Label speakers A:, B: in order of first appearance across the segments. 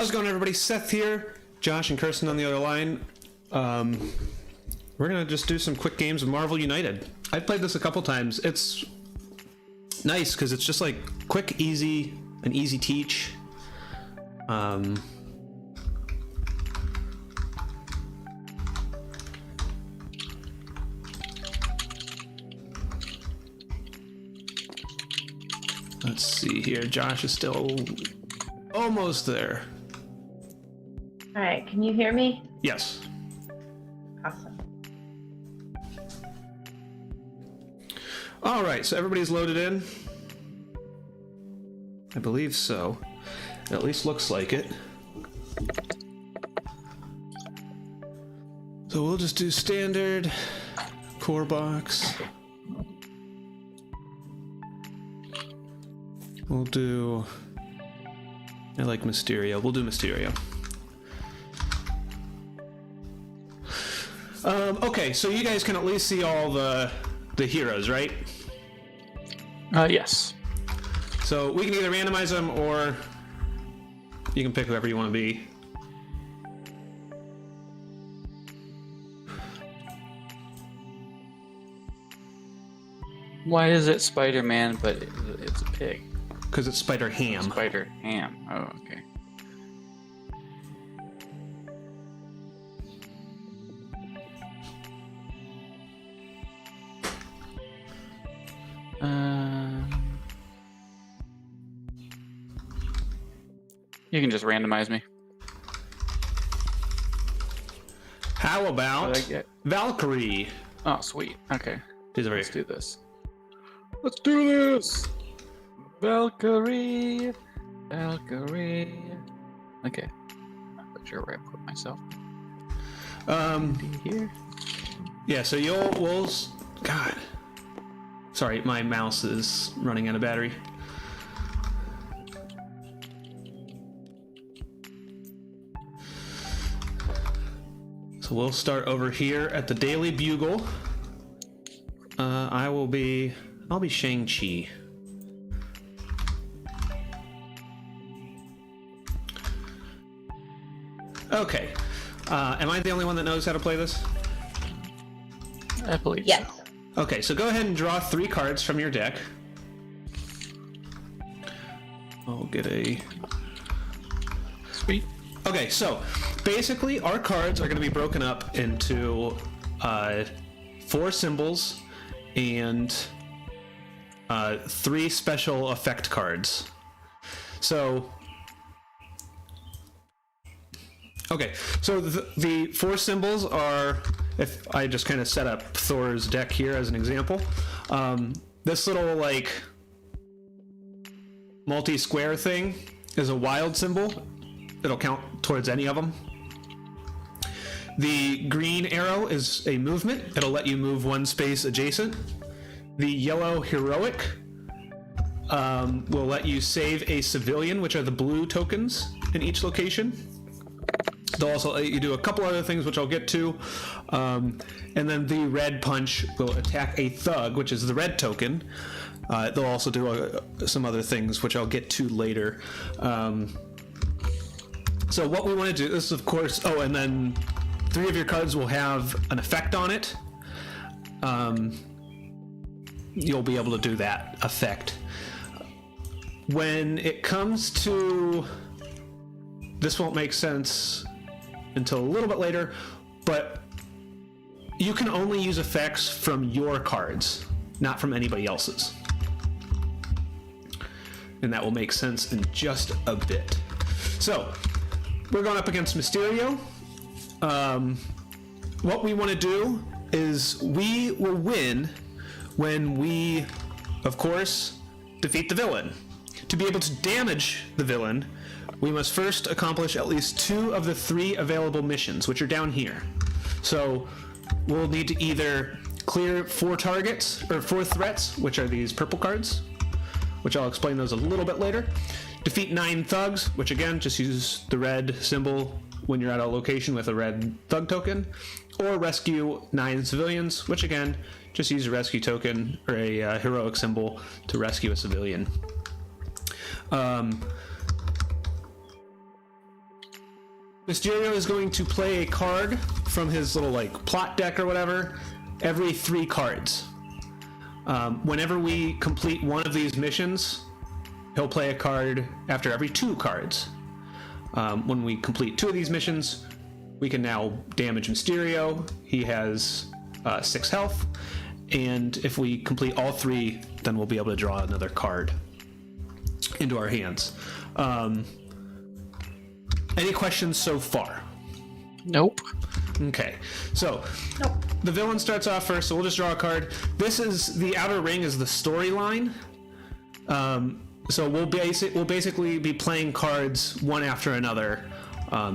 A: How's it going, everybody? Seth here, Josh and Kirsten on the other line. We're gonna just do some quick games of Marvel United. I've played this a couple times. It's nice because it's just like quick, easy, an easy teach. Let's see here. Josh is still almost there.
B: All right, can you hear me?
A: Yes.
B: Awesome.
A: All right, so everybody's loaded in? I believe so. It at least looks like it. So we'll just do standard, core box. We'll do... I like Mysterio. We'll do Mysterio. Okay, so you guys can at least see all the heroes, right?
C: Yes.
A: So we can either randomize them or you can pick whoever you want to be.
C: Why is it Spider-Man, but it's a pig?
A: Because it's Spider-Ham.
C: Spider-Ham. Oh, okay. You can just randomize me.
A: How about
C: What did I get?
A: Valkyrie?
C: Oh, sweet. Okay.
A: She's over
C: Let's
A: here.
C: do this. Let's do this! Valkyrie! Valkyrie! Okay. I'm not sure where I put myself. Here?
A: Yeah, so God. Sorry, my mouse is running out of battery. So we'll start over here at the Daily Bugle. I'll be Shang-Chi. Okay. Am I the only one that knows how to play this?
C: I believe
B: Yes.
C: so.
A: Okay, so go ahead and draw 3 cards from your deck. I'll get a...
C: Sweet.
A: Okay, so basically our cards are going to be broken up into 4 symbols and 3 special effect cards. So... Okay, so the 4 symbols are, if I just kind of set up Thor's deck here as an example, this little like multi-square thing is a wild symbol. It'll count towards any of them. The green arrow is a movement. It'll let you move 1 space adjacent. The yellow heroic will let you save a civilian, which are the blue tokens in each location. They'll also let you do a couple other things, which I'll get to. And then the red punch will attack a thug, which is the red token. They'll also do some other things, which I'll get to later. So what we want to do is, of course... Oh, and then 3 of your cards will have an effect on it. You'll be able to do that effect. When it comes to... This won't make sense until a little bit later, but you can only use effects from your cards, not from anybody else's. And that will make sense in just a bit. So, we're going up against Mysterio. What we want to do is we will win when we, of course, defeat the villain. To be able to damage the villain, we must first accomplish at least 2 of the 3 available missions, which are down here. So we'll need to either clear 4 targets, or 4 threats, which are these purple cards, which I'll explain those a little bit later. Defeat 9 thugs, which again, just use the red symbol when you're at a location with a red thug token. Or rescue 9 civilians, which again, just use a rescue token or a heroic symbol to rescue a civilian. Mysterio is going to play a card from his little like plot deck or whatever every 3 cards. Whenever we complete one of these missions, he'll play a card after every 2 cards. When we complete 2 of these missions, we can now damage Mysterio. He has 6 health, and if we complete all 3, then we'll be able to draw another card into our hands. Any questions so far?
C: Nope.
A: Okay, so the villain starts off first, so we'll just draw a card. This is the outer ring is the storyline. So we'll basically be playing cards one after another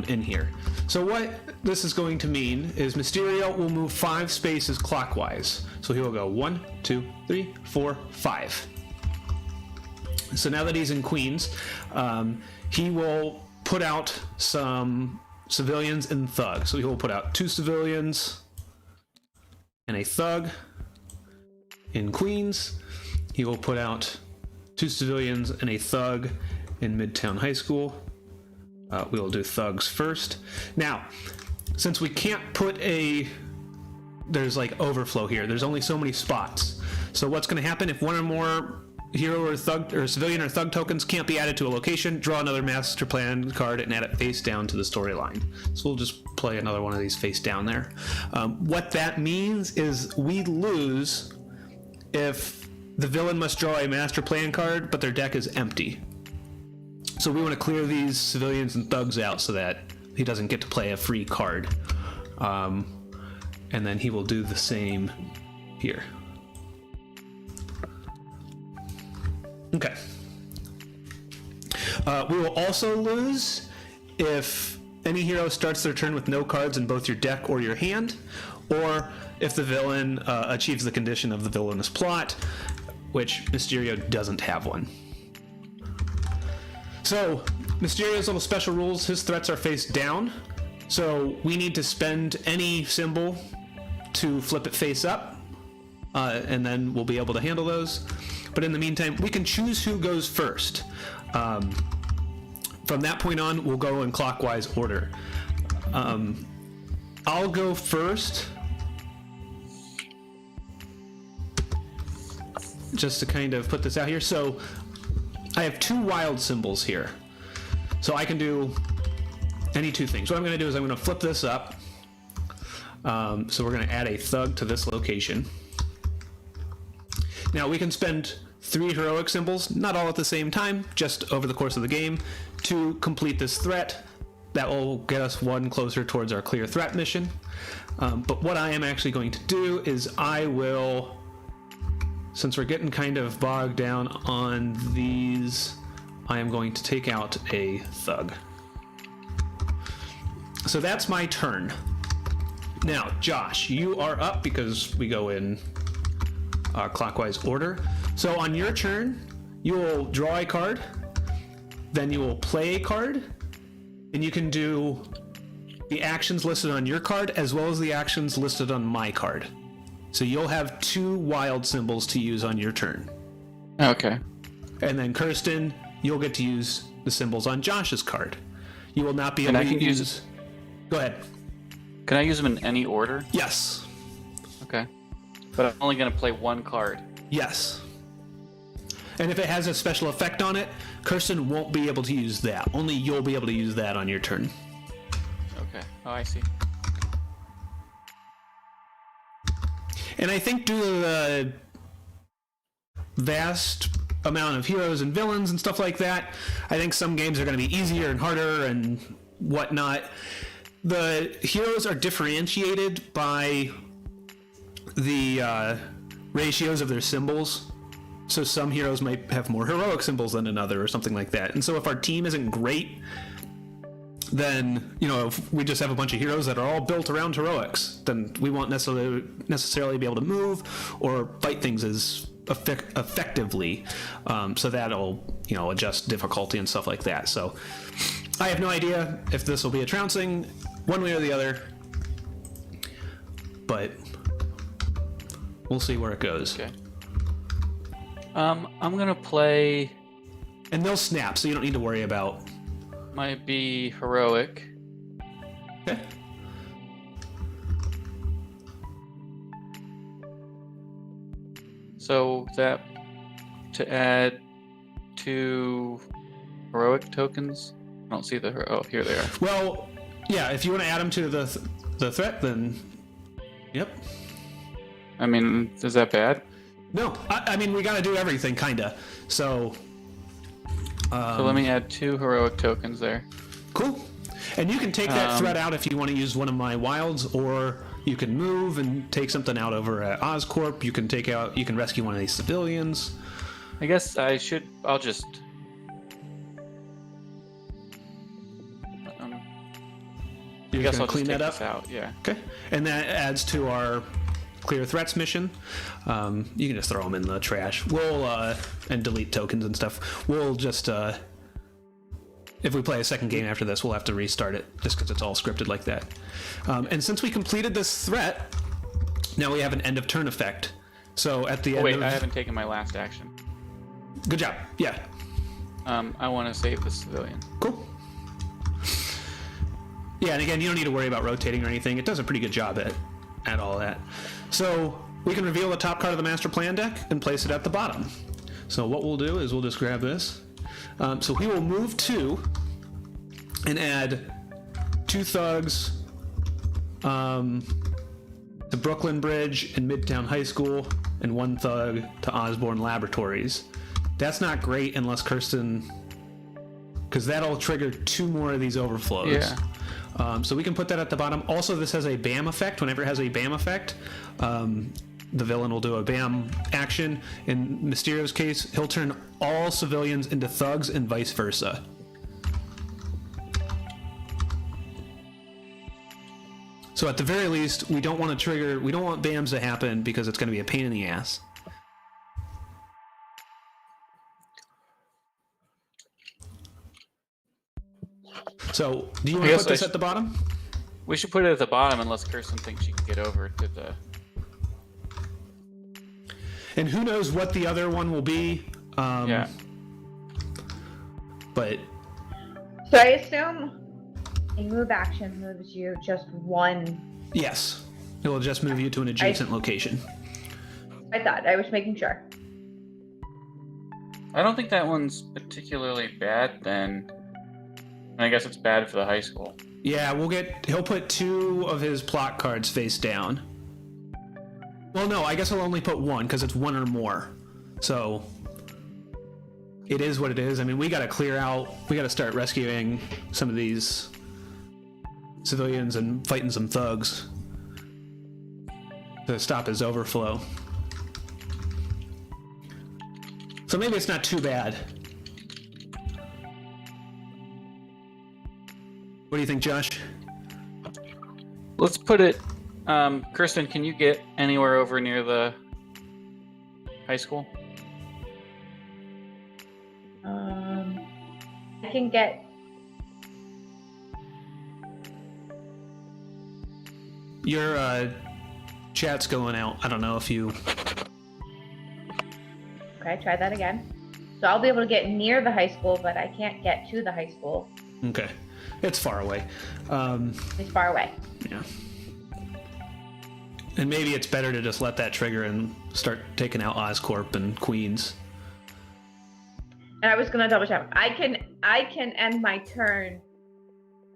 A: in here. So what this is going to mean is Mysterio will move 5 spaces clockwise. So he will go 1, 2, 3, 4, 5. So now that he's in Queens, he will put out some civilians and thugs. So he will put out 2 civilians and a thug. In Queens, he will put out 2 civilians and a thug in Midtown High School. We will do thugs first. Now, since we can't put there's like overflow here. There's only so many spots. So what's going to happen if one or more hero or thug or civilian or thug tokens can't be added to a location, draw another master plan card and add it face down to the storyline. So we'll just play another one of these face down there. What that means is we lose if the villain must draw a master plan card, but their deck is empty. So we want to clear these civilians and thugs out so that he doesn't get to play a free card. And then he will do the same here. Okay. We will also lose if any hero starts their turn with no cards in both your deck or your hand, or if the villain achieves the condition of the villainous plot, which Mysterio doesn't have one. So, Mysterio's little special rules, his threats are face down, so we need to spend any symbol to flip it face up, and then we'll be able to handle those. But in the meantime, we can choose who goes first. From that point on, we'll go in clockwise order. I'll go first, just to kind of put this out here. So I have 2 wild symbols here. So I can do any 2 things. What I'm going to do is I'm going to flip this up. So we're going to add a thug to this location. Now we can spend 3 heroic symbols, not all at the same time, just over the course of the game, to complete this threat. That will get us 1 closer towards our clear threat mission. But what I am actually going to do is I will, since we're getting kind of bogged down on these, I am going to take out a thug. So that's my turn. Now, Josh, you are up because we go in clockwise order. So on your turn, you will draw a card, then you will play a card, and you can do the actions listed on your card as well as the actions listed on my card. So you'll have 2 wild symbols to use on your turn.
C: Okay.
A: And then Kirsten, you'll get to use the symbols on Josh's card. You will not be able to use... Go ahead.
C: Can I use them in any order?
A: Yes.
C: Okay. But I'm only going to play 1 card.
A: Yes. And if it has a special effect on it, Kirsten won't be able to use that. Only you'll be able to use that on your turn.
C: Okay. Oh, I see.
A: And I think due to the vast amount of heroes and villains and stuff like that, I think some games are going to be easier and harder and whatnot. The heroes are differentiated by the ratios of their symbols. So some heroes might have more heroic symbols than another or something like that. And so if our team isn't great, then, you know, if we just have a bunch of heroes that are all built around heroics, then we won't necessarily be able to move or fight things as effectively. So that'll, you know, adjust difficulty and stuff like that. So I have no idea if this will be a trouncing one way or the other, but we'll see where it goes.
C: Okay. I'm gonna play.
A: And they'll snap, so you don't need to worry about.
C: Might be heroic.
A: Okay.
C: So that to add 2 heroic tokens. I don't see the. Oh, here they are.
A: Well, yeah. If you want to add them to the threat, then yep.
C: I mean, is that bad?
A: No, I mean we got to do everything, kinda. So.
C: So let me add 2 heroic tokens there.
A: Cool. And you can take that threat out if you want to use one of my wilds, or you can move and take something out over at Oscorp. You can rescue one of these civilians.
C: I guess I'll just. I guess I'll
A: clean
C: just take
A: that
C: this
A: up.
C: out. Yeah.
A: Okay. And that adds to our clear threats mission. You can just throw them in the trash. We'll and delete tokens and stuff. We'll just if we play a second game after this, we'll have to restart it just because it's all scripted like that. And since we completed this threat, now we have an end of turn effect. So at the end
C: Wait,
A: of...
C: I haven't taken my last action.
A: Good job. Yeah.
C: I want to save the civilian.
A: Cool. Yeah, and again, you don't need to worry about rotating or anything. It does a pretty good job at all that. So we can reveal the top card of the master plan deck and place it at the bottom. So what we'll do is we'll just grab this. So we will move 2 and add 2 thugs to Brooklyn Bridge and Midtown High School, and 1 thug to Osborne Laboratories. That's not great unless Kirsten, because that'll trigger 2 more of these overflows.
C: Yeah.
A: So we can put that at the bottom. Also, this has a BAM effect. Whenever it has a BAM effect, the villain will do a BAM action. In Mysterio's case, he'll turn all civilians into thugs and vice versa. So at the very least, we don't want BAMs to happen because it's going to be a pain in the ass. So, do you want to put this at the bottom?
C: We should put it at the bottom unless Kirsten thinks she can get over to the...
A: And who knows what the other one will be.
C: Yeah.
B: So
A: But...
B: I assume a move action moves you just 1.
A: Yes. It will just move you to an adjacent location.
B: I thought. I was making sure.
C: I don't think that one's particularly bad then. I guess it's bad for the high school.
A: Yeah, he'll put 2 of his plot cards face down. Well, no, I guess he'll only put 1 because it's 1 or more. So it is what it is. I mean, we got to start rescuing some of these civilians and fighting some thugs to stop his overflow. So maybe it's not too bad. What do you think, Josh?
C: Let's put it... Kirsten, can you get anywhere over near the high school?
B: I can get...
A: Your chat's going out. I don't know if you...
B: Okay, try that again. So I'll be able to get near the high school, but I can't get to the high school.
A: Okay. It's far away.
B: It's far away.
A: Yeah. And maybe it's better to just let that trigger and start taking out Oscorp and Queens.
B: And I was gonna double check. I can end my turn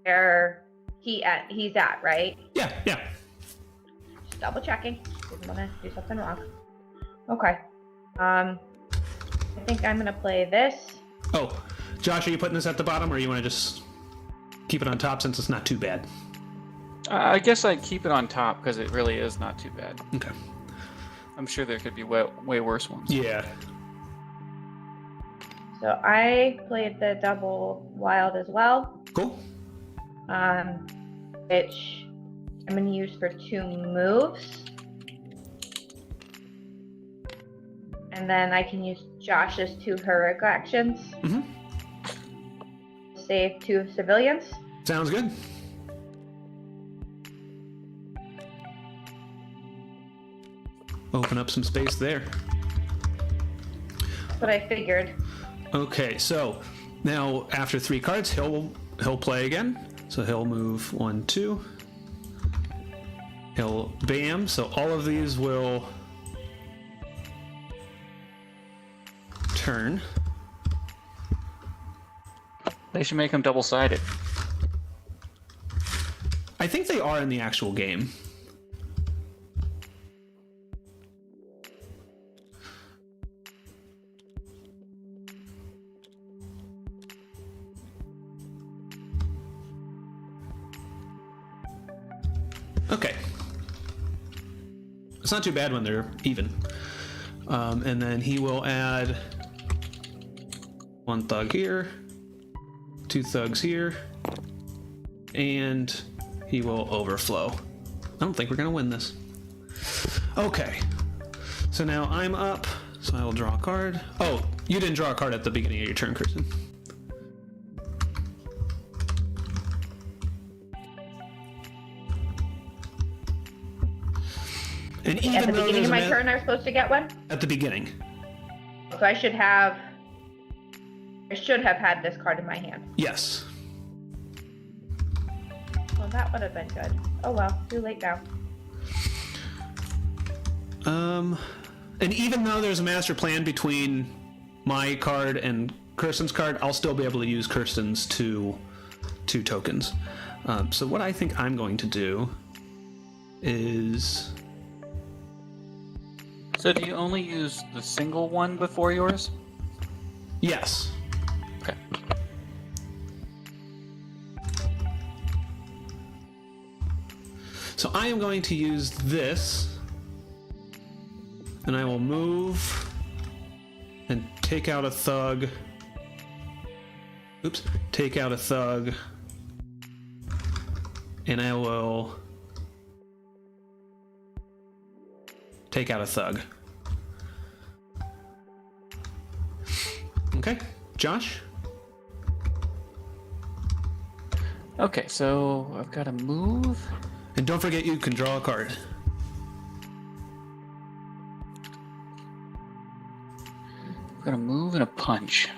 B: where he's at, right?
A: Yeah.
B: Just double checking. Didn't wanna do something wrong. Okay. I think I'm gonna play this.
A: Oh, Josh, are you putting this at the bottom, or you want to just keep it on top since it's not too bad?
C: I guess I'd keep it on top because it really is not too bad.
A: Okay.
C: I'm sure there could be way worse ones.
A: Yeah.
B: So I played the double wild as well.
A: Cool.
B: Which I'm gonna use for 2 moves. And then I can use Josh's 2 heroic actions.
A: Mm-hmm.
B: Save 2 civilians.
A: Sounds good. Open up some space there.
B: That's what I figured.
A: Okay, so now after 3 cards, he'll play again. So he'll move 1, 2. He'll bam. So all of these will turn.
C: They should make them double-sided.
A: I think they are in the actual game. Okay. It's not too bad when they're even. And then he will add 1 thug here, 2 thugs here, and he will overflow. I don't think we're gonna win this. Okay. So now I'm up, so I will draw a card. Oh, you didn't draw a card at the beginning of your turn, Kirsten. And even
B: At the
A: though
B: beginning
A: there's
B: of my
A: a
B: turn, I'm supposed to get one?
A: at the beginning.
B: So I should have had this card in my hand.
A: Yes.
B: Well, that would have been good. Oh well, too late now.
A: And even though there's a master plan between my card and Kirsten's card, I'll still be able to use Kirsten's two tokens. So what I think I'm going to do is...
C: So do you only use the single one before yours?
A: Yes.
C: Okay.
A: So I am going to use this, and I will move and take out a thug. Oops. Take out a thug, and I will take out a thug. Okay, Josh?
C: Okay, so I've got to move.
A: And don't forget you can draw a card.
C: I've got to move and a punch.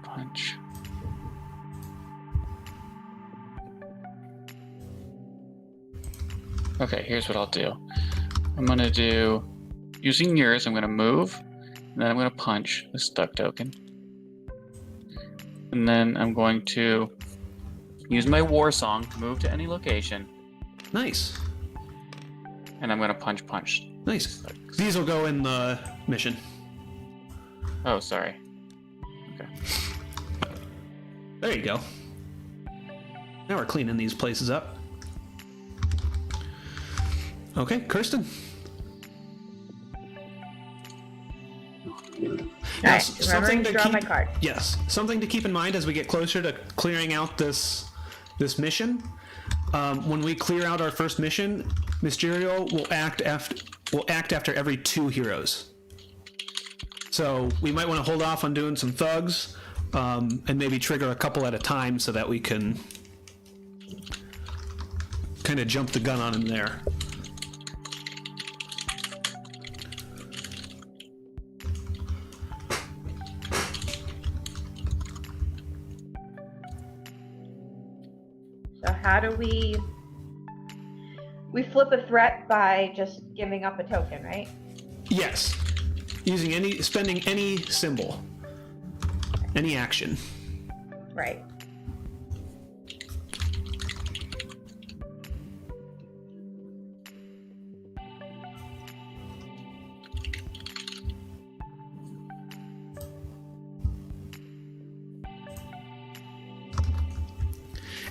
C: Punch. Okay, here's what I'll do. I'm going to do, using yours, I'm going to move, and then I'm going to punch the stuck token. And then I'm going to use my war song to move to any location,
A: Nice.
C: and I'm going to punch.
A: Nice. These will go in the mission.
C: Oh, sorry. Okay.
A: There you go. Now we're cleaning these places up. Okay, Kirsten.
B: Alright, remembering to draw my card.
A: Yes, something to keep in mind as we get closer to clearing out this mission. When we clear out our first mission, Mysterio will act after every 2 heroes. So we might want to hold off on doing some thugs, and maybe trigger a couple at a time so that we can kind of jump the gun on him there.
B: So how do we flip a threat by just giving up a token, right?
A: Yes. Spending any symbol. Any action.
B: Right.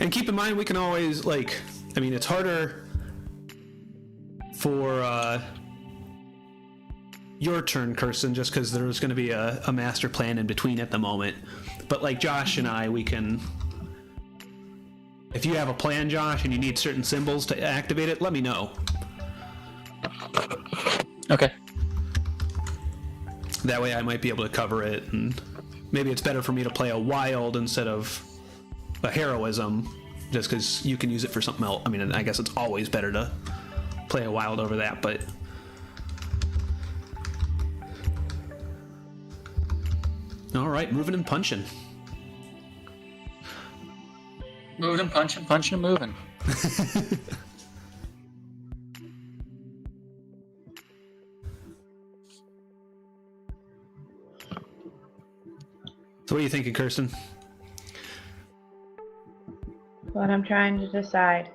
A: And keep in mind, we can always, it's harder for your turn, Kirsten, just because there's going to be a master plan in between at the moment. But like Josh and I, we can... If you have a plan, Josh, and you need certain symbols to activate it, let me know.
C: Okay.
A: That way I might be able to cover it, and maybe it's better for me to play a wild instead of a heroism, just because you can use it for something else. I mean, I guess it's always better to play a wild over that, but... All right, moving and punching.
C: Moving, punching, punching, and moving.
A: So what are you thinking, Kirsten?
B: What I'm trying to decide.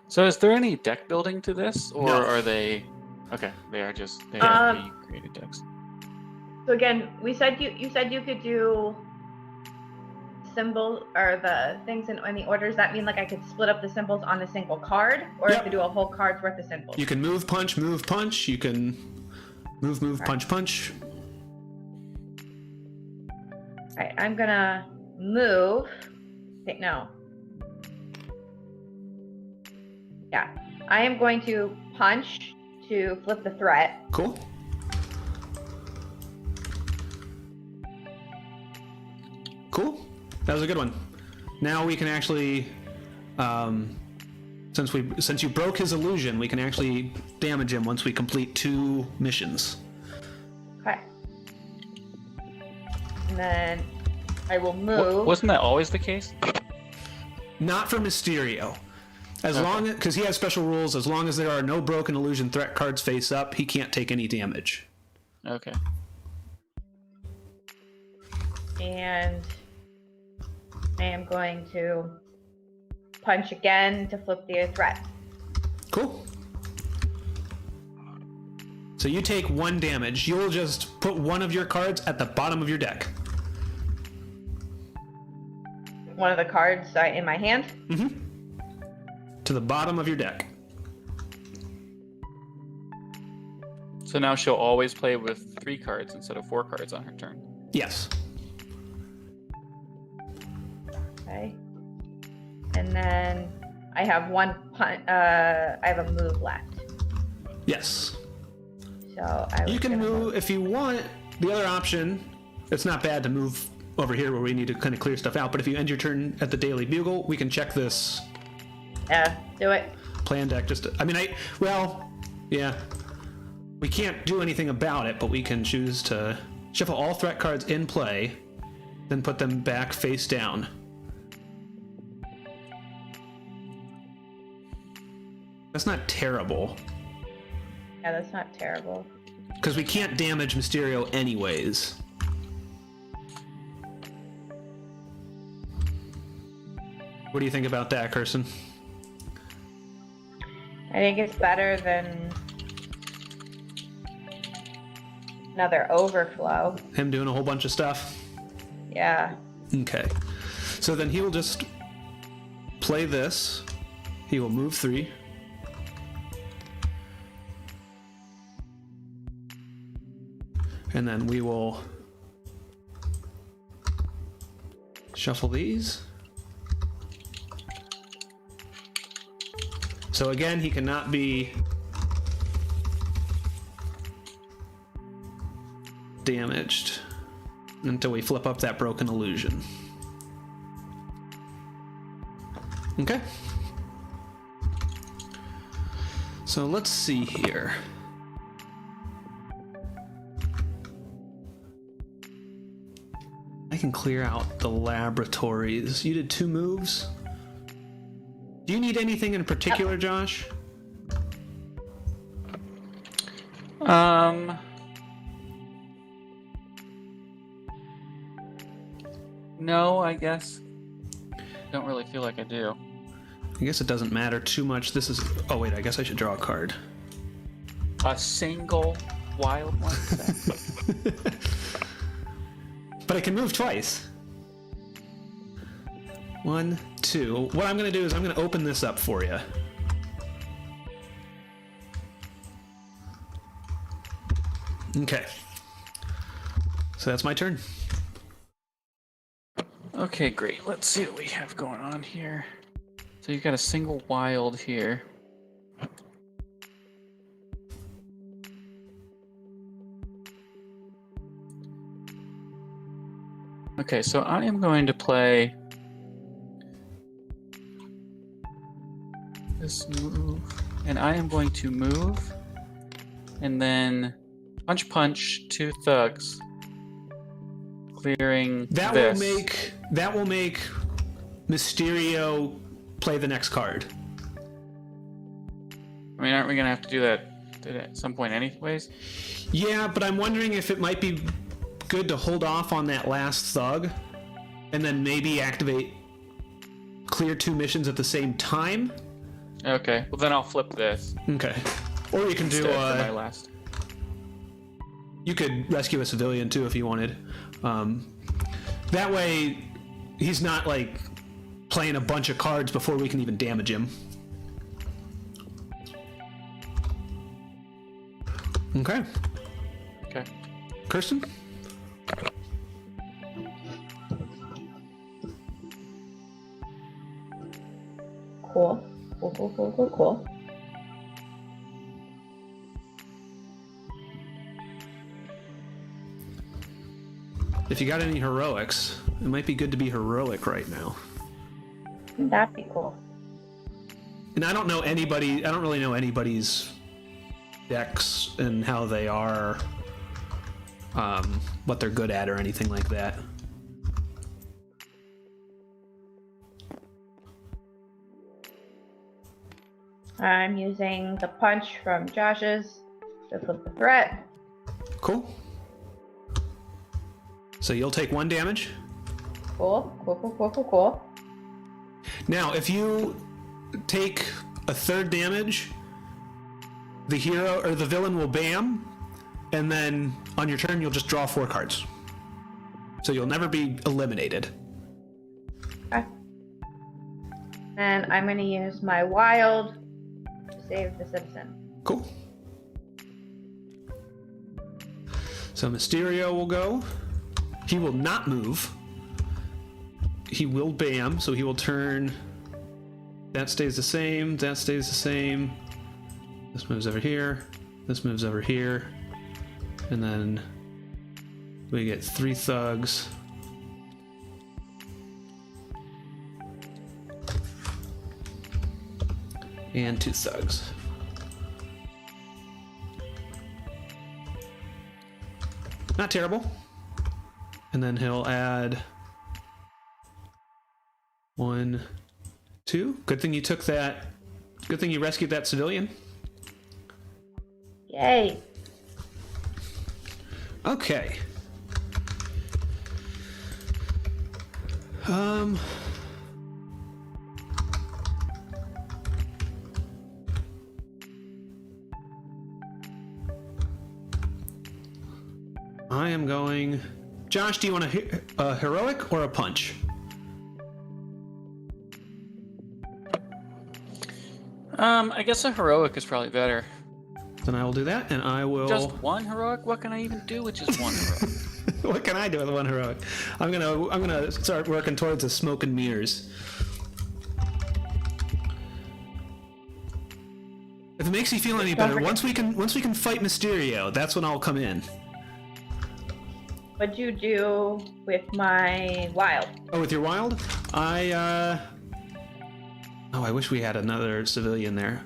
C: So is there any deck building to this, or
A: No.
C: are they? Okay, they are just they are pre-created decks.
B: So again, you said you could do symbol or the things in the orders. That mean like I could split up the symbols on a single card, or I
A: Yep.
B: could do a whole card's worth of symbols.
A: You can move, punch, move, punch. You can move,
B: Right.
A: punch, punch.
B: All right, I'm gonna move. Wait, no. Yeah, I am going to punch to flip the threat.
A: Cool. Cool. That was a good one. Now we can actually, since you broke his illusion, we can actually damage him once we complete 2 missions.
B: Okay. And then I will move.
C: Wasn't that always the case?
A: Not for Mysterio. As
C: Okay.
A: long as, because he has special rules, as long as there are no broken illusion threat cards face up, he can't take any damage.
C: Okay.
B: And I am going to punch again to flip the threat.
A: Cool. So you take 1 damage. You'll just put one of your cards at the bottom of your deck.
B: One of the cards in my hand.
A: To the bottom of your deck.
C: So now she'll always play with 3 cards instead of 4 cards on her turn.
A: Yes.
B: Okay. And then I have one I have a move left.
A: Yes.
B: So I was
A: You can
B: gonna
A: move if you want. The other option, it's not bad to move over here where we need to kind of clear stuff out, but if you end your turn at the Daily Bugle, we can check this
B: Yeah, do it.
A: plan deck. Yeah. We can't do anything about it, but we can choose to shuffle all threat cards in play, then put them back face down. That's not terrible,
B: Yeah, that's not terrible.
A: because we can't damage Mysterio anyways. What do you think about that, Kirsten?
B: I think it's better than another overflow.
A: Him doing a whole bunch of stuff?
B: Yeah.
A: Okay. So then he will just play this. He will move 3. And then we will shuffle these. So again, he cannot be damaged until we flip up that broken illusion. Okay. So let's see here. I can clear out the laboratories. You did 2 moves. Do you need anything in particular, Josh?
C: No, I guess. Don't really feel like I do.
A: I guess it doesn't matter too much. This is... Oh, wait, I guess I should draw a card.
C: A single wild one?
A: But I can move twice. 1, 2. What I'm going to do is I'm going to open this up for you. Okay. So that's my turn.
C: Okay, great. Let's see what we have going on here. So you've got a single wild here. Okay, so I am going to play this move, and I am going to move, and then punch 2 thugs, clearing
A: That
C: this.
A: will make Mysterio play the next card.
C: I mean, aren't we gonna have to do that at some point anyways?
A: Yeah, but I'm wondering if it might be good to hold off on that last thug and then maybe activate clear 2 missions at the same time.
C: Okay, well then I'll flip this.
A: Okay. Or you can do
C: instead for my last.
A: you could rescue a civilian too if you wanted. That way he's not like playing a bunch of cards before we can even damage him. Okay.
C: Okay.
A: Kirsten?
B: Cool. Cool.
A: If you got any heroics, it might be good to be heroic right now.
B: That'd be cool.
A: And I don't really know anybody's decks and how they are, what they're good at or anything like that.
B: I'm using the punch from Josh's to flip the threat.
A: Cool. So you'll take 1 damage.
B: Cool.
A: Now, if you take a 3rd damage, the hero or the villain will bam, and then on your turn you'll just draw 4 cards. So you'll never be eliminated.
B: Okay. And I'm going to use my wild to save the citizen.
A: Cool. So Mysterio will go. He will not move. He will bam, so he will turn. That stays the same. That stays the same. This moves over here. This moves over here. And then we get 3 thugs. And 2 thugs. Not terrible. And then he'll add 1, 2. Good thing you took that. Good thing you rescued that civilian.
B: Yay.
A: Okay. I am going. Josh, do you want a heroic or a punch?
C: I guess a heroic is probably better.
A: Then I will do that, and I will.
C: Just 1 heroic? What can I even do with just 1 heroic?
A: What can I do with 1 heroic? I'm gonna start working towards a smoke and mirrors. If it makes you feel any better, once we can fight Mysterio, that's when I'll come in.
B: What'd you do with my wild?
A: Oh, with your wild? I wish we had another civilian there.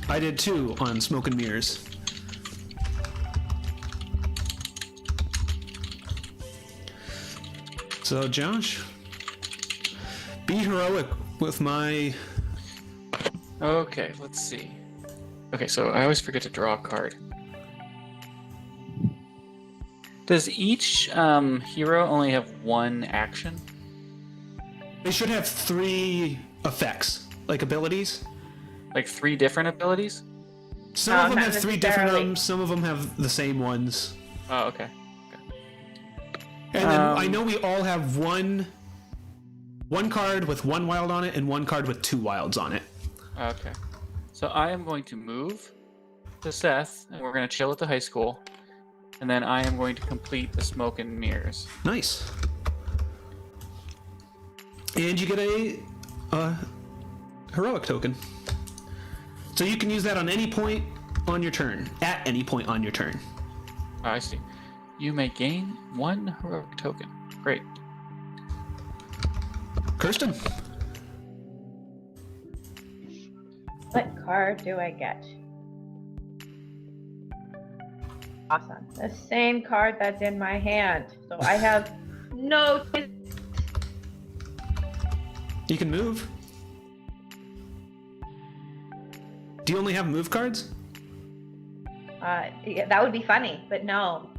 A: I did 2 on smoke and mirrors. So, Josh, be heroic with my...
C: Okay, let's see. Okay, so I always forget to draw a card. Does each hero only have 1 action?
A: They should have 3 effects, like abilities.
C: Like 3 different abilities?
A: Some of them
B: not
A: have 3 different
B: necessarily.
A: some of them have the same ones.
C: Oh, okay.
A: And then I know we all have one card with 1 wild on it and 1 card with 2 wilds on it.
C: Okay. So I am going to move to Seth, and we're going to chill at the high school. And then I am going to complete the smoke and mirrors.
A: Nice. And you get a heroic token. So you can use that on any point on your turn. At any point on your turn.
C: Oh, I see. You may gain 1 heroic token. Great.
A: Kirsten.
B: What card do I get? Awesome. The same card that's in my hand. So I have no choice.
A: You can move. Do you only have move cards?
B: Yeah, that would be funny, but no.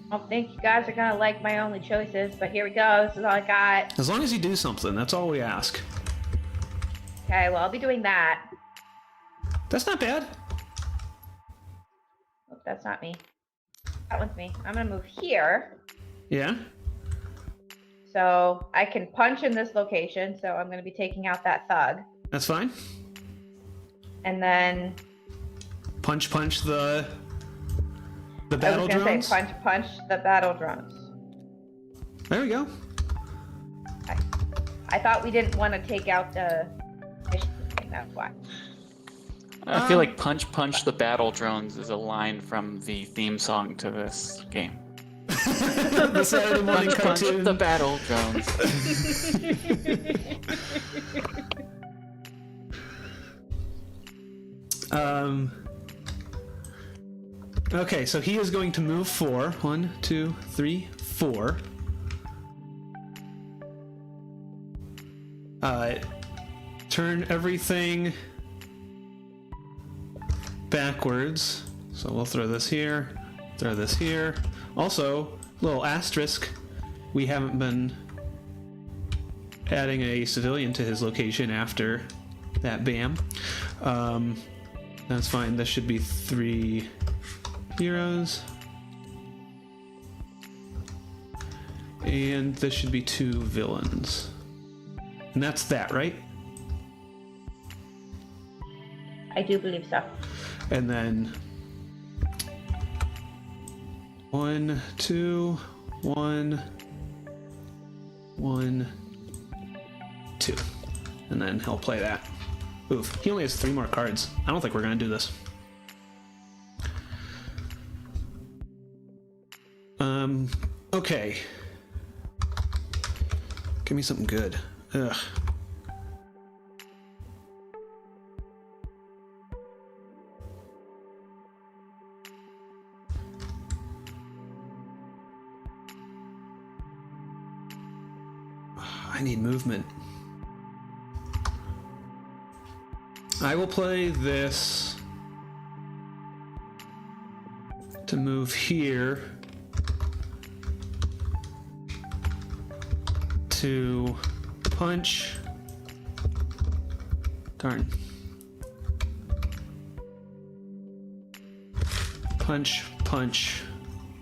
B: I don't think you guys are gonna like my only choices, but here we go. This is all I got.
A: As long as you do something, that's all we ask.
B: Okay, well, I'll be doing that.
A: That's not bad.
B: Oh, that's not me. That one's me. I'm gonna move here.
A: Yeah.
B: So I can punch in this location, so I'm gonna be taking out that thug.
A: That's fine.
B: And then
A: Punch the
B: I was
A: battle
B: gonna
A: drones.
B: say punch the battle drones.
A: There we go.
B: I thought we didn't want to take out the mission thing, that's why.
C: I feel like punch the battle drones is a line from the theme song to this game.
A: The Saturday morning
C: Punch
A: cartoon.
C: the battle drones.
A: Okay, so he is going to move 4. 1, 2, 3, 4. Turn everything backwards. So we'll throw this here, throw this here. Also, little asterisk, we haven't been adding a civilian to his location after that BAM. That's fine. This should be 3 heroes. And this should be 2 villains. And that's that, right?
B: I do believe so.
A: And then 1, 2, 1, 1, 2. And then he'll play that. Oof, he only has 3 more cards. I don't think we're gonna do this. Okay. Give me something good. Ugh. I need movement. I will play this to move here to punch. Darn. Punch, punch,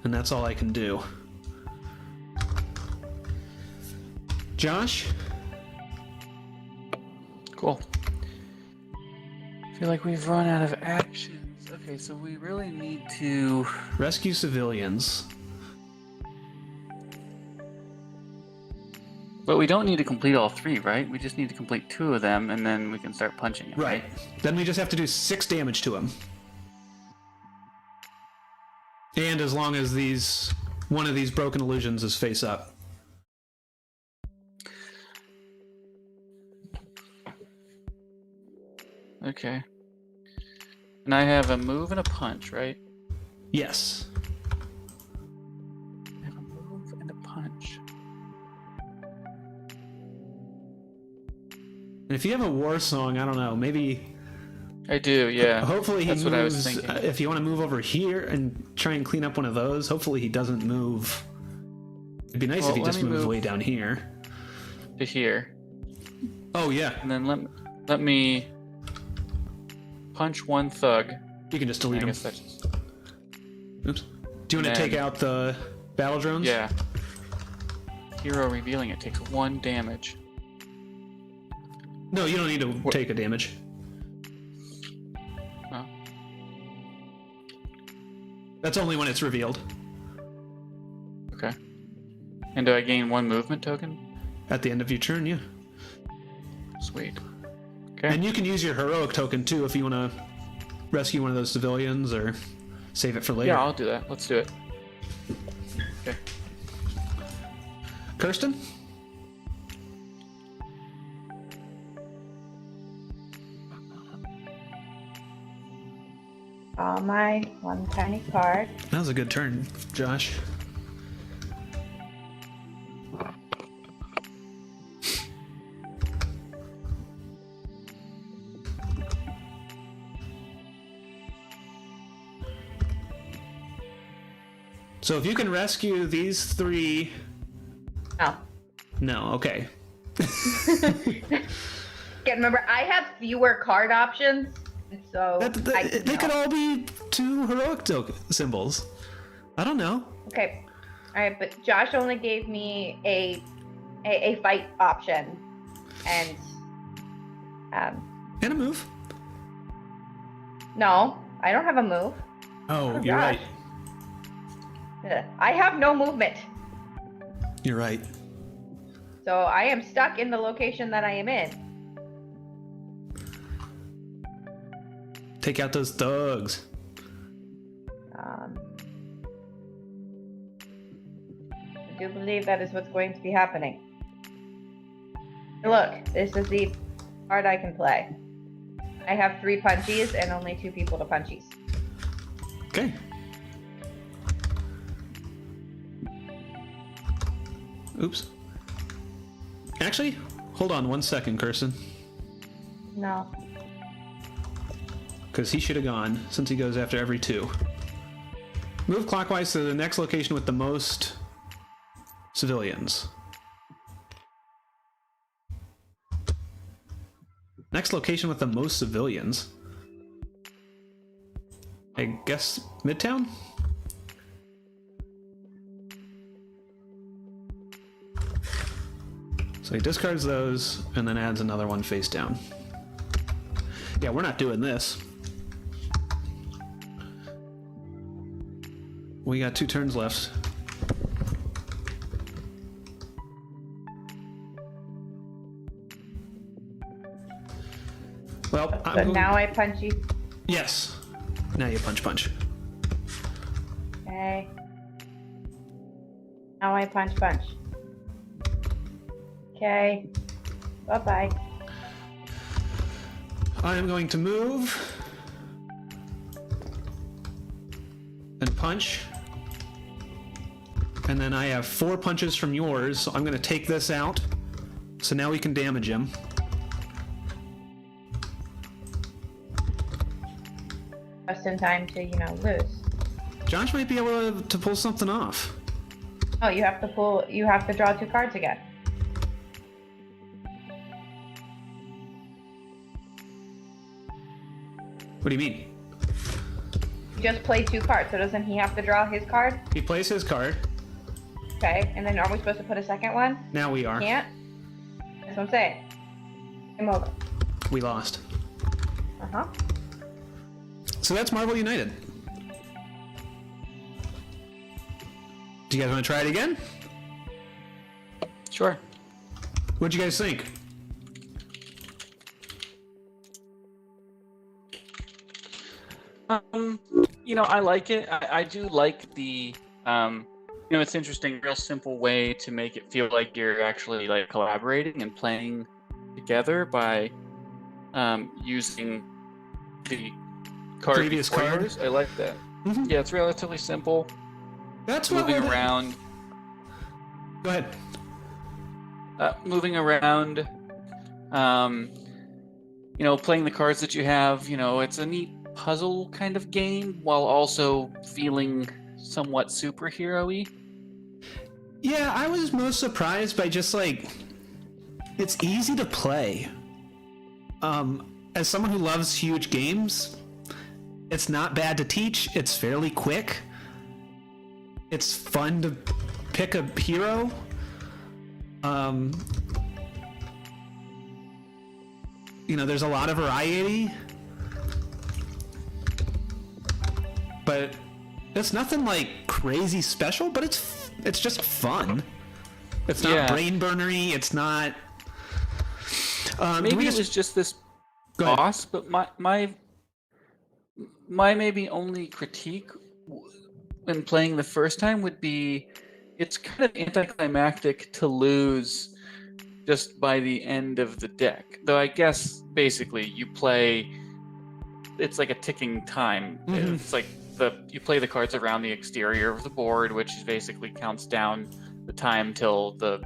A: and that's all I can do. Josh?
C: Cool. I feel like we've run out of actions. Okay, so we really need to...
A: Rescue civilians.
C: But we don't need to complete all 3, right? We just need to complete 2 of them, and then we can start punching him,
A: Right. Then we just have to do 6 damage to him. And as long as one of these broken illusions is face up.
C: Okay. And I have a move and a punch, right?
A: Yes.
C: I have a move and a punch.
A: And if you have a war song, I don't know, maybe...
C: I do, yeah.
A: Hopefully he
C: That's
A: moves...
C: what I was thinking.
A: If you want to move over here and try and clean up one of those, hopefully he doesn't move... It'd be nice
C: Well,
A: if he
C: let
A: just
C: me
A: moves
C: move
A: way down here.
C: To here.
A: Oh, yeah.
C: And then let me punch one thug.
A: You can just delete
C: I
A: him.
C: guess that's just...
A: Oops. Do you want to take out the battle drones?
C: Yeah. Hero revealing it takes 1 damage.
A: No, you don't need to take a damage.
C: Oh.
A: That's only when it's revealed.
C: Okay. And do I gain 1 movement token?
A: At the end of your turn, yeah.
C: Sweet. Okay.
A: And you can use your heroic token too if you want to rescue one of those civilians or save it for later.
C: Yeah, I'll do that. Let's do it. Okay.
A: Kirsten?
B: All my one tiny card.
A: That was a good turn, Josh. So if you can rescue these 3...
B: No.
A: No, okay.
B: Again, remember, I have fewer card options, so
A: they could all be 2 heroic symbols. I don't know.
B: Okay. All right, but Josh only gave me a fight option, and
A: And a move.
B: no, I don't have a move.
A: Oh, you're
B: Josh.
A: right.
B: I have no movement,
A: You're right.
B: so I am stuck in the location that I am in.
A: Take out those thugs.
B: I do believe that is what's going to be happening. Look, this is the card I can play. I have 3 punchies and only 2 people to punchies.
A: Okay. Oops. Actually, hold on 1 second, Kirsten.
B: No.
A: Because he should have gone, since he goes after every 2. Move clockwise to the next location with the most civilians. Next location with the most civilians. I guess Midtown? So he discards those and then adds another one face down. Yeah, we're not doing this. We got 2 turns left. Well,
B: So now I punch you.
A: Yes. Now you punch.
B: Okay. Now I punch. Okay. Bye-bye.
A: I am going to move and punch. And then I have 4 punches from yours, so I'm going to take this out. So now we can damage him.
B: Just in time to, lose.
A: Josh might be able to pull something off.
B: Oh, you have to draw 2 cards again.
A: What do you mean?
B: You just play 2 cards, so doesn't he have to draw his card?
A: He plays his card.
B: Okay, and then are we supposed to put a second one?
A: Now we are.
B: Can't? That's what I'm saying. Game over.
A: We lost.
B: Uh-huh.
A: So that's Marvel United. Do you guys want to try it again?
C: Sure.
A: What'd you guys think?
C: I like it. I do like the, it's interesting, real simple way to make it feel like you're actually like collaborating and playing together by using the card
A: Previous
C: before
A: card?
C: yours. I like that.
A: Mhm.
C: Yeah, it's relatively simple.
A: That's what
C: Moving
A: we're...
C: around,
A: Go ahead.
C: Playing the cards that you have. It's a neat puzzle kind of game while also feeling somewhat superhero-y.
A: Yeah, I was most surprised by just it's easy to play. As someone who loves huge games, it's not bad to teach. It's fairly quick. It's fun to pick a hero. There's a lot of variety. But it's nothing crazy special, but it's just fun. It's not brain burnery. It's not.
C: Maybe it was just this boss, but my maybe only critique when playing the first time would be it's kind of anticlimactic to lose just by the end of the deck. Though I guess basically you play it's like a ticking time.
A: Mhm.
C: It's like you play the cards around the exterior of the board, which basically counts down the time till the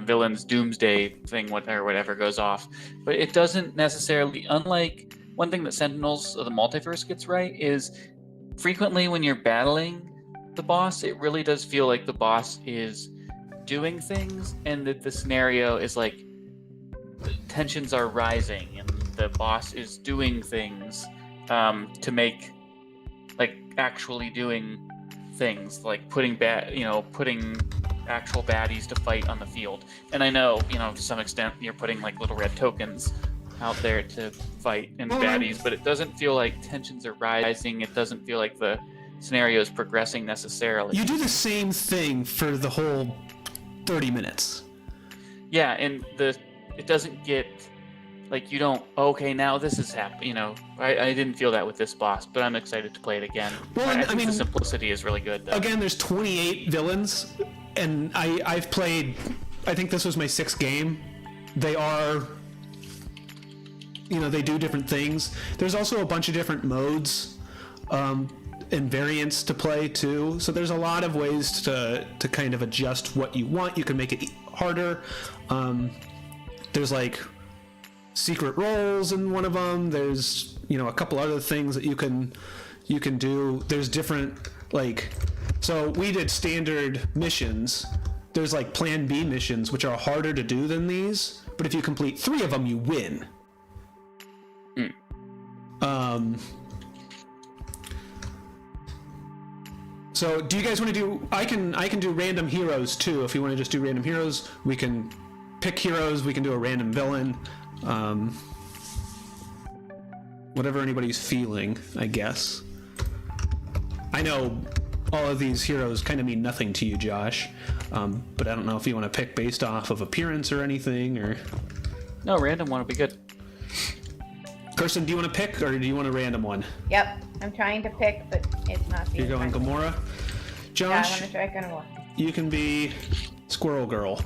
C: villain's doomsday thing or whatever goes off. But it doesn't necessarily, unlike one thing that Sentinels of the Multiverse gets right is frequently when you're battling the boss, it really does feel like the boss is doing things, and that the scenario is like the tensions are rising and the boss is doing things to make, like, actually doing things, like putting actual baddies to fight on the field. And I know, to some extent you're putting like little red tokens out there to fight and baddies, but it doesn't feel like tensions are rising. It doesn't feel like the scenario is progressing necessarily.
A: You do the same thing for the whole 30 minutes.
C: Yeah, and it doesn't get like, you don't, okay, now this is happening. I didn't feel that with this boss, but I'm excited to play it again.
A: Well,
C: I think the simplicity is really good, though.
A: Again, there's 28 villains, and I've played, I think this was my 6th game. They are, they do different things. There's also a bunch of different modes and variants to play too. So there's a lot of ways to kind of adjust what you want. You can make it harder. There's like secret roles in one of them. There's a couple other things that you can do. There's different, like, so we did standard missions. There's like plan B missions, which are harder to do than these, but if you complete 3 of them, you win. So do you guys want to do, I can do random heroes too. If you want to just do random heroes, we can pick heroes, we can do a random villain. Whatever anybody's feeling, I guess. I know all of these heroes kind of mean nothing to you, Josh, but I don't know if you want to pick based off of appearance or anything, or...
C: No, random one would be good.
A: Kirsten, do you want to pick, or do you want a random one?
B: Yep, I'm trying to pick, but it's not being
A: You're going
B: friendly.
A: Gamora?
B: Yeah,
A: Josh,
B: I want to try Gamora.
A: you can be Squirrel Girl.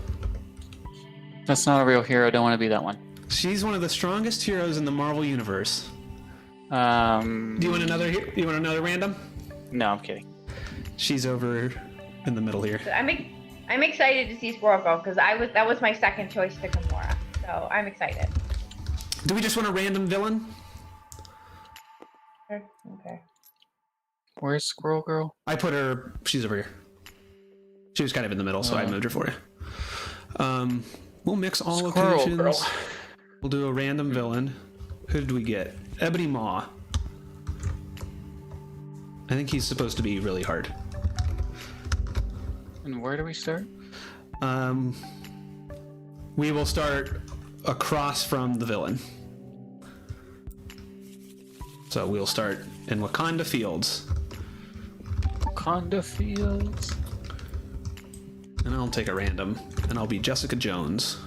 C: That's not a real hero. Don't want to be that one.
A: She's one of the strongest heroes in the Marvel Universe. Do you want another? You want another random?
C: No, I'm kidding.
A: She's over in the middle here.
B: So I'm excited to see Squirrel Girl because that was my second choice to Gamora. So I'm excited.
A: Do we just want a random villain?
B: Okay.
C: Where's Squirrel Girl?
A: I put her. She's over here. She was kind of in the middle, so I moved her for you. We'll mix all
C: Squirrel
A: locations.
C: Girl.
A: We'll do a random villain. Who did we get? Ebony Maw. I think he's supposed to be really hard.
C: And where do we start?
A: We will start across from the villain. So we'll start in Wakanda Fields.
C: Wakanda Fields.
A: And I'll take a random, and I'll be Jessica Jones.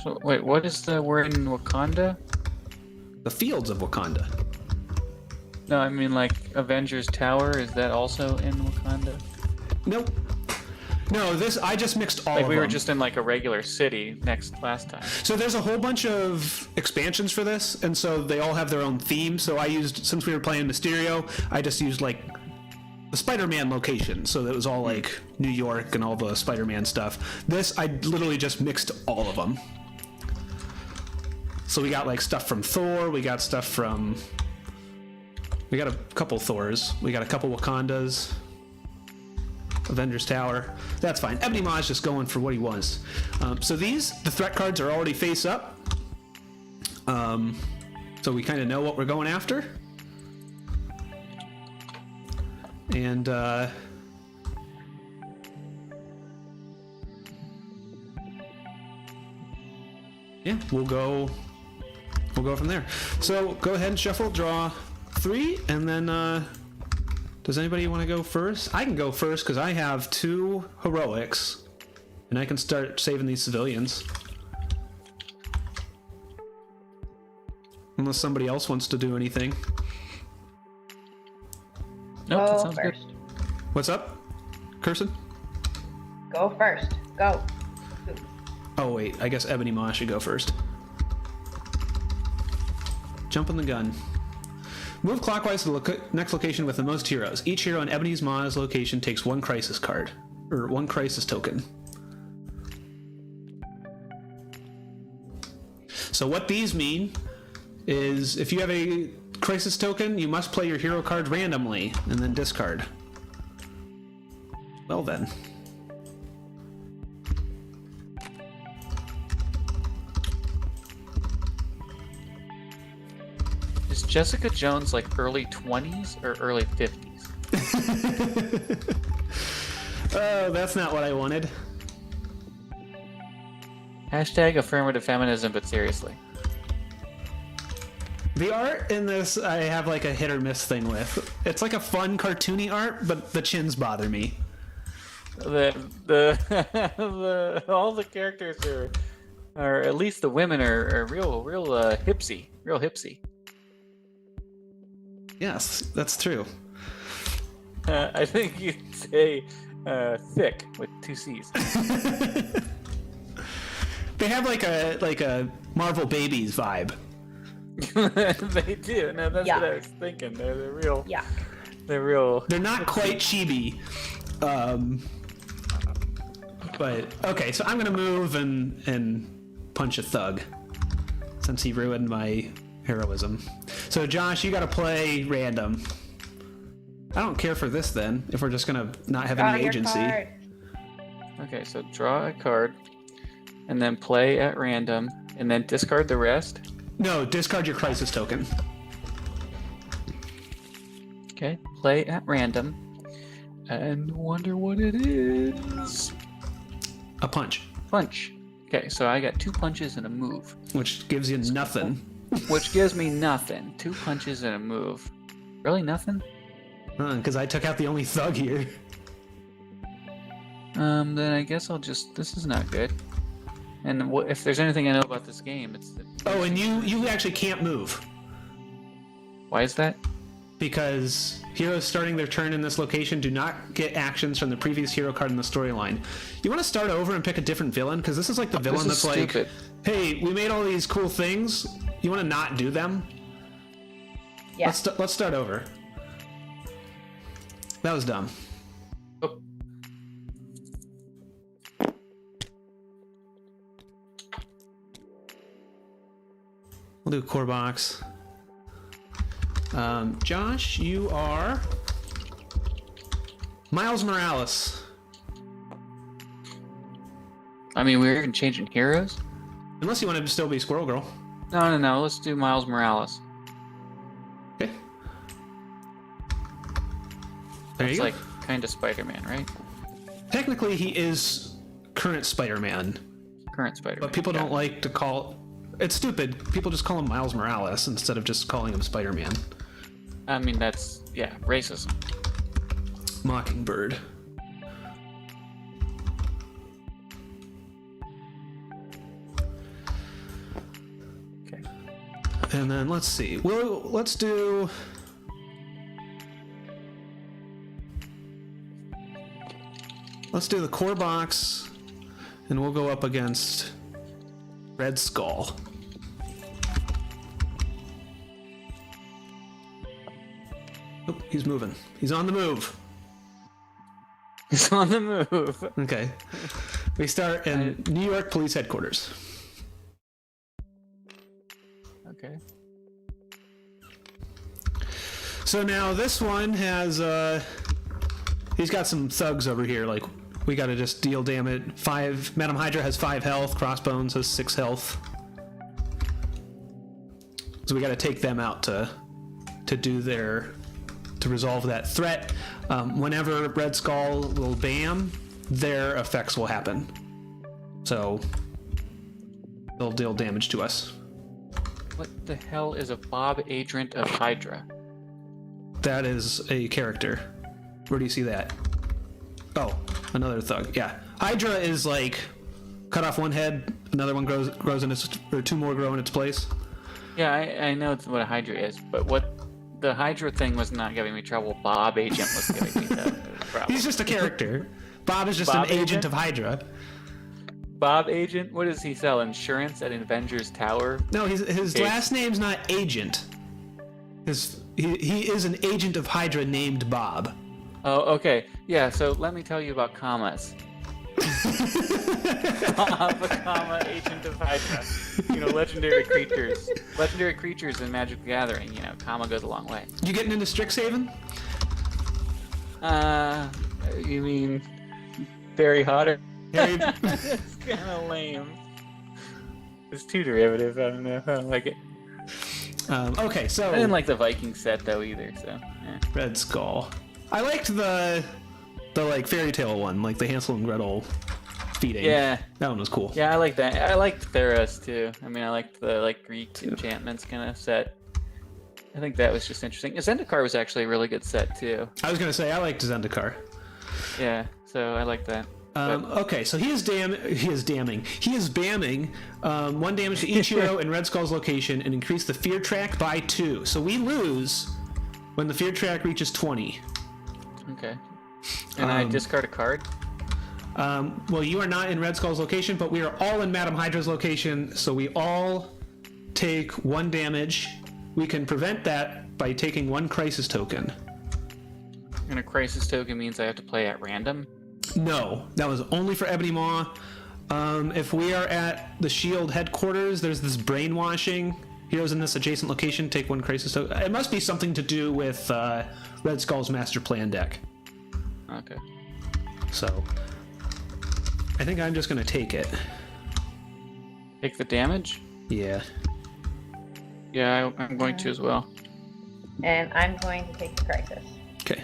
C: So wait, what is we're in Wakanda?
A: The fields of Wakanda.
C: No, I mean like Avengers Tower. Is that also in Wakanda?
A: Nope. No, I just mixed all
C: Like
A: of
C: we
A: them.
C: were just in like a regular city last time.
A: So there's a whole bunch of expansions for this, and so they all have their own theme. So since we were playing Mysterio, I just used like the Spider-Man location. So that was all like New York and all the Spider-Man stuff. This, I literally just mixed all of them. So we got like stuff from Thor, we got stuff from... We got a couple Thors, we got a couple Wakandas, Avengers Tower. That's fine. Ebony Maw's just going for what he wants. So the threat cards are already face up. So we kind of know what we're going after. And yeah, we'll go from there. So go ahead and shuffle, draw 3, and then does anybody want to go first? I can go first because I have 2 heroics, and I can start saving these civilians. Unless somebody else wants to do anything.
C: Nope, that
B: Go
C: sounds
B: first.
C: good.
A: What's up, Kirsten?
B: Go first. Go.
A: Oh wait, I guess Ebony Maw should go first. Jumping the gun. Move clockwise to the next location with the most heroes. Each hero in Ebony's Ma's location takes 1 crisis card. Or 1 crisis token. So what these mean is if you have a crisis token, you must play your hero card randomly and then discard. Well then.
C: Is Jessica Jones like early 20s or early 50s?
A: Oh, that's not what I wanted.
C: Hashtag affirmative feminism, but seriously.
A: The art in this, I have like a hit or miss thing with. It's like a fun cartoony art, but the chins bother me.
C: All the characters are at least the women are real hipsy.
A: Yes, that's true.
C: I think you'd say thick with 2 C's.
A: They have like a Marvel Babies vibe.
C: They do. No, that's what I was thinking. They're real.
B: Yeah.
C: They're real.
A: They're not quite chibi. But okay, so I'm gonna move and punch a thug since he ruined my heroism. So Josh, you gotta play random. I don't care for this then, if we're just gonna not have any agency.
C: Okay, so draw a card, and then play at random, and then discard the rest.
A: No, discard your crisis token.
C: Okay, play at random, and wonder what it is.
A: A punch.
C: Punch. Okay, so I got 2 punches and a move.
A: Which gives you nothing.
C: Which gives me nothing. 2 punches and a move. Really nothing?
A: Because I took out the only thug here.
C: Then I guess I'll just... This is not good. And if there's anything I know about this game, it's that...
A: Oh, and you actually can't move.
C: Why is that?
A: Because heroes starting their turn in this location do not get actions from the previous hero card in the storyline. You want to start over and pick a different villain? Because this is like the villain that's like,
C: stupid.
A: hey, we made all these cool things. You want to not do them?
B: Yeah.
A: Let's start over. That was dumb.
C: Oh.
A: We'll do core box. Josh, you are Miles Morales.
C: I mean, we're even changing heroes?
A: Unless you want to still be Squirrel Girl.
C: No. Let's do Miles Morales.
A: Okay. There
C: That's
A: you go.
C: like kind of Spider-Man, right?
A: Technically, he is current Spider-Man,
C: Current Spider-Man.
A: but people don't like to call... It's stupid. People just call him Miles Morales instead of just calling him Spider-Man.
C: I mean, that's, yeah, racism.
A: Mockingbird.
C: Okay.
A: And then let's see. Let's do... Let's do the core box, and we'll go up against Red Skull. Oh, he's moving. He's on the move.
C: He's on the move.
A: Okay. We start in New York Police Headquarters.
C: Okay.
A: So now this one has, he's got some thugs over here, like, we gotta just deal damage. 5, Madam Hydra has 5 health, Crossbones has 6 health. So we gotta take them out to resolve that threat. Whenever Red Skull will bam, their effects will happen. So they'll deal damage to us.
C: What the hell is a Bob Agent of Hydra?
A: That is a character. Where do you see that? Oh, another thug. Yeah. Hydra is like cut off one head, another one grows in its, or 2 more grow in its place.
C: Yeah, I know what a Hydra is, but what the Hydra thing was not giving me trouble. Bob Agent was giving me the problem.
A: He's just a character. Bob is just
C: Bob
A: an agent
C: Agent?
A: of Hydra.
C: Bob Agent? What does he sell? Insurance at Avengers Tower?
A: No, his
C: Okay.
A: last name's not Agent. He is an agent of Hydra named Bob.
C: Oh, okay. Yeah, so let me tell you about commas. Bob, agent of Hydra. Legendary creatures. Legendary creatures in Magic the Gathering. Comma goes a long way.
A: You getting into Strixhaven?
C: You mean very hot?
A: Harry,
C: It's kind of lame. It's too derivative. I don't know. I don't like it.
A: okay, so
C: I didn't like the Viking set though either. So.
A: Red Skull. I liked the like fairy tale one, like the Hansel and Gretel feeding.
C: Yeah.
A: That one was cool.
C: Yeah, I like that. I liked Theros too. I mean, I liked the Greek enchantments kind of set. I think that was just interesting. Zendikar was actually a really good set too.
A: I was gonna say I liked Zendikar.
C: Yeah, so I like that.
A: Okay, so he is banning 1 damage to each hero in Red Skull's location and increase the fear track by 2. So we lose when the fear track reaches 20.
C: Okay. And I discard a card?
A: Well, you are not in Red Skull's location, but we are all in Madame Hydra's location, so we all take 1 damage. We can prevent that by taking 1 crisis token.
C: And a crisis token means I have to play at random?
A: No, that was only for Ebony Maw. If we are at the Shield headquarters, there's this brainwashing. Heroes in this adjacent location take 1 crisis token. It must be something to do with Red Skull's Master Plan deck.
C: Okay.
A: So, I think I'm just going to take it.
C: Take the damage?
A: Yeah.
C: Yeah, I'm going to as well.
B: And I'm going to take the crisis.
A: Okay.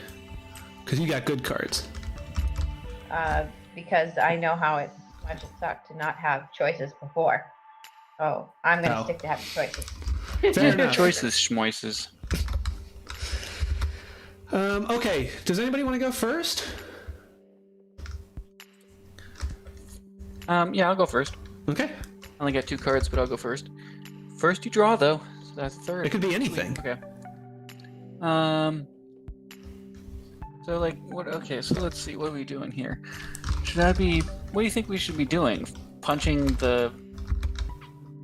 A: Because you got good cards.
B: Because I know how much it sucked to not have choices before. So I'm going to stick to having choices.
A: Fair enough.
C: Choices, schmoises.
A: Okay, does anybody want to go first?
C: Yeah, I'll go first.
A: Okay.
C: I only got 2 cards, but I'll go first. First you draw, though. So that's third.
A: It could be anything.
C: Okay. So what? Okay, so let's see. What are we doing here? What do you think we should be doing? Punching the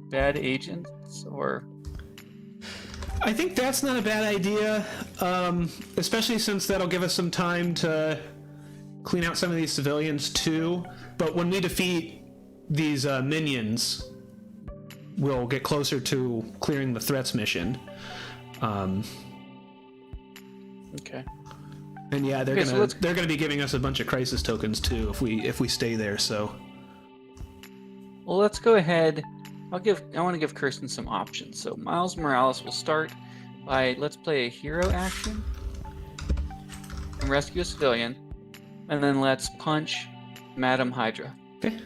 C: bad agents, or?
A: I think that's not a bad idea, especially since that'll give us some time to clean out some of these civilians too. But when we defeat these minions, we'll get closer to clearing the threats mission.
C: Okay.
A: And yeah, they're
C: Okay,
A: gonna be giving us a bunch of crisis tokens too if we stay there. So.
C: Well, let's go ahead. I want to give Kirsten some options. So Miles Morales will start by let's play a hero action and rescue a civilian, and then let's punch Madame Hydra.
A: Okay.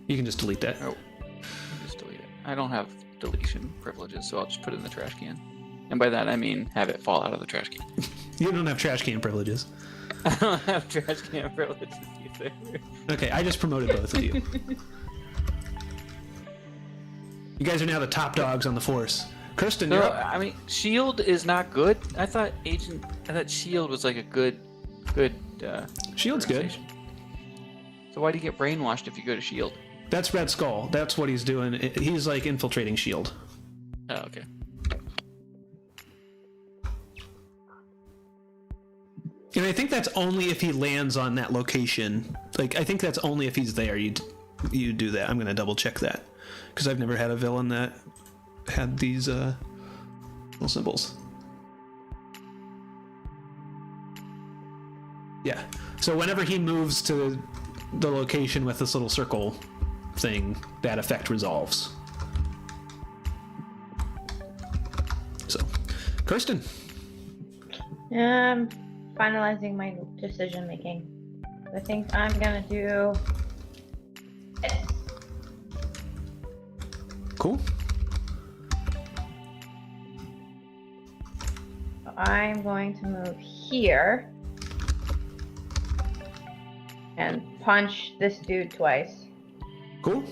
A: You can just delete that.
C: Oh, just delete it. I don't have deletion privileges, so I'll just put it in the trash can. And by that I mean have it fall out of the trash can.
A: You don't have trash can privileges.
C: I don't have trash can privileges either.
A: Okay, I just promoted both of you. You guys are now the top dogs on the force. Kirsten,
C: So
A: you're up.
C: I mean, Shield is not good. I thought Shield was like a good.
A: Shield's good.
C: organization. So why do you get brainwashed if you go to Shield?
A: That's Red Skull. That's what he's doing. He's like infiltrating Shield.
C: Oh, okay.
A: And I think that's only if he lands on that location. Like, I think that's only if he's there. You do that. I'm gonna double check that because I've never had a villain that had these little symbols. Yeah. So whenever he moves to the location with this little circle thing, that effect resolves. So, Kirsten.
B: Finalizing my decision making. I think I'm gonna do this.
A: Cool.
B: So I'm going to move here and punch this dude twice.
A: Cool.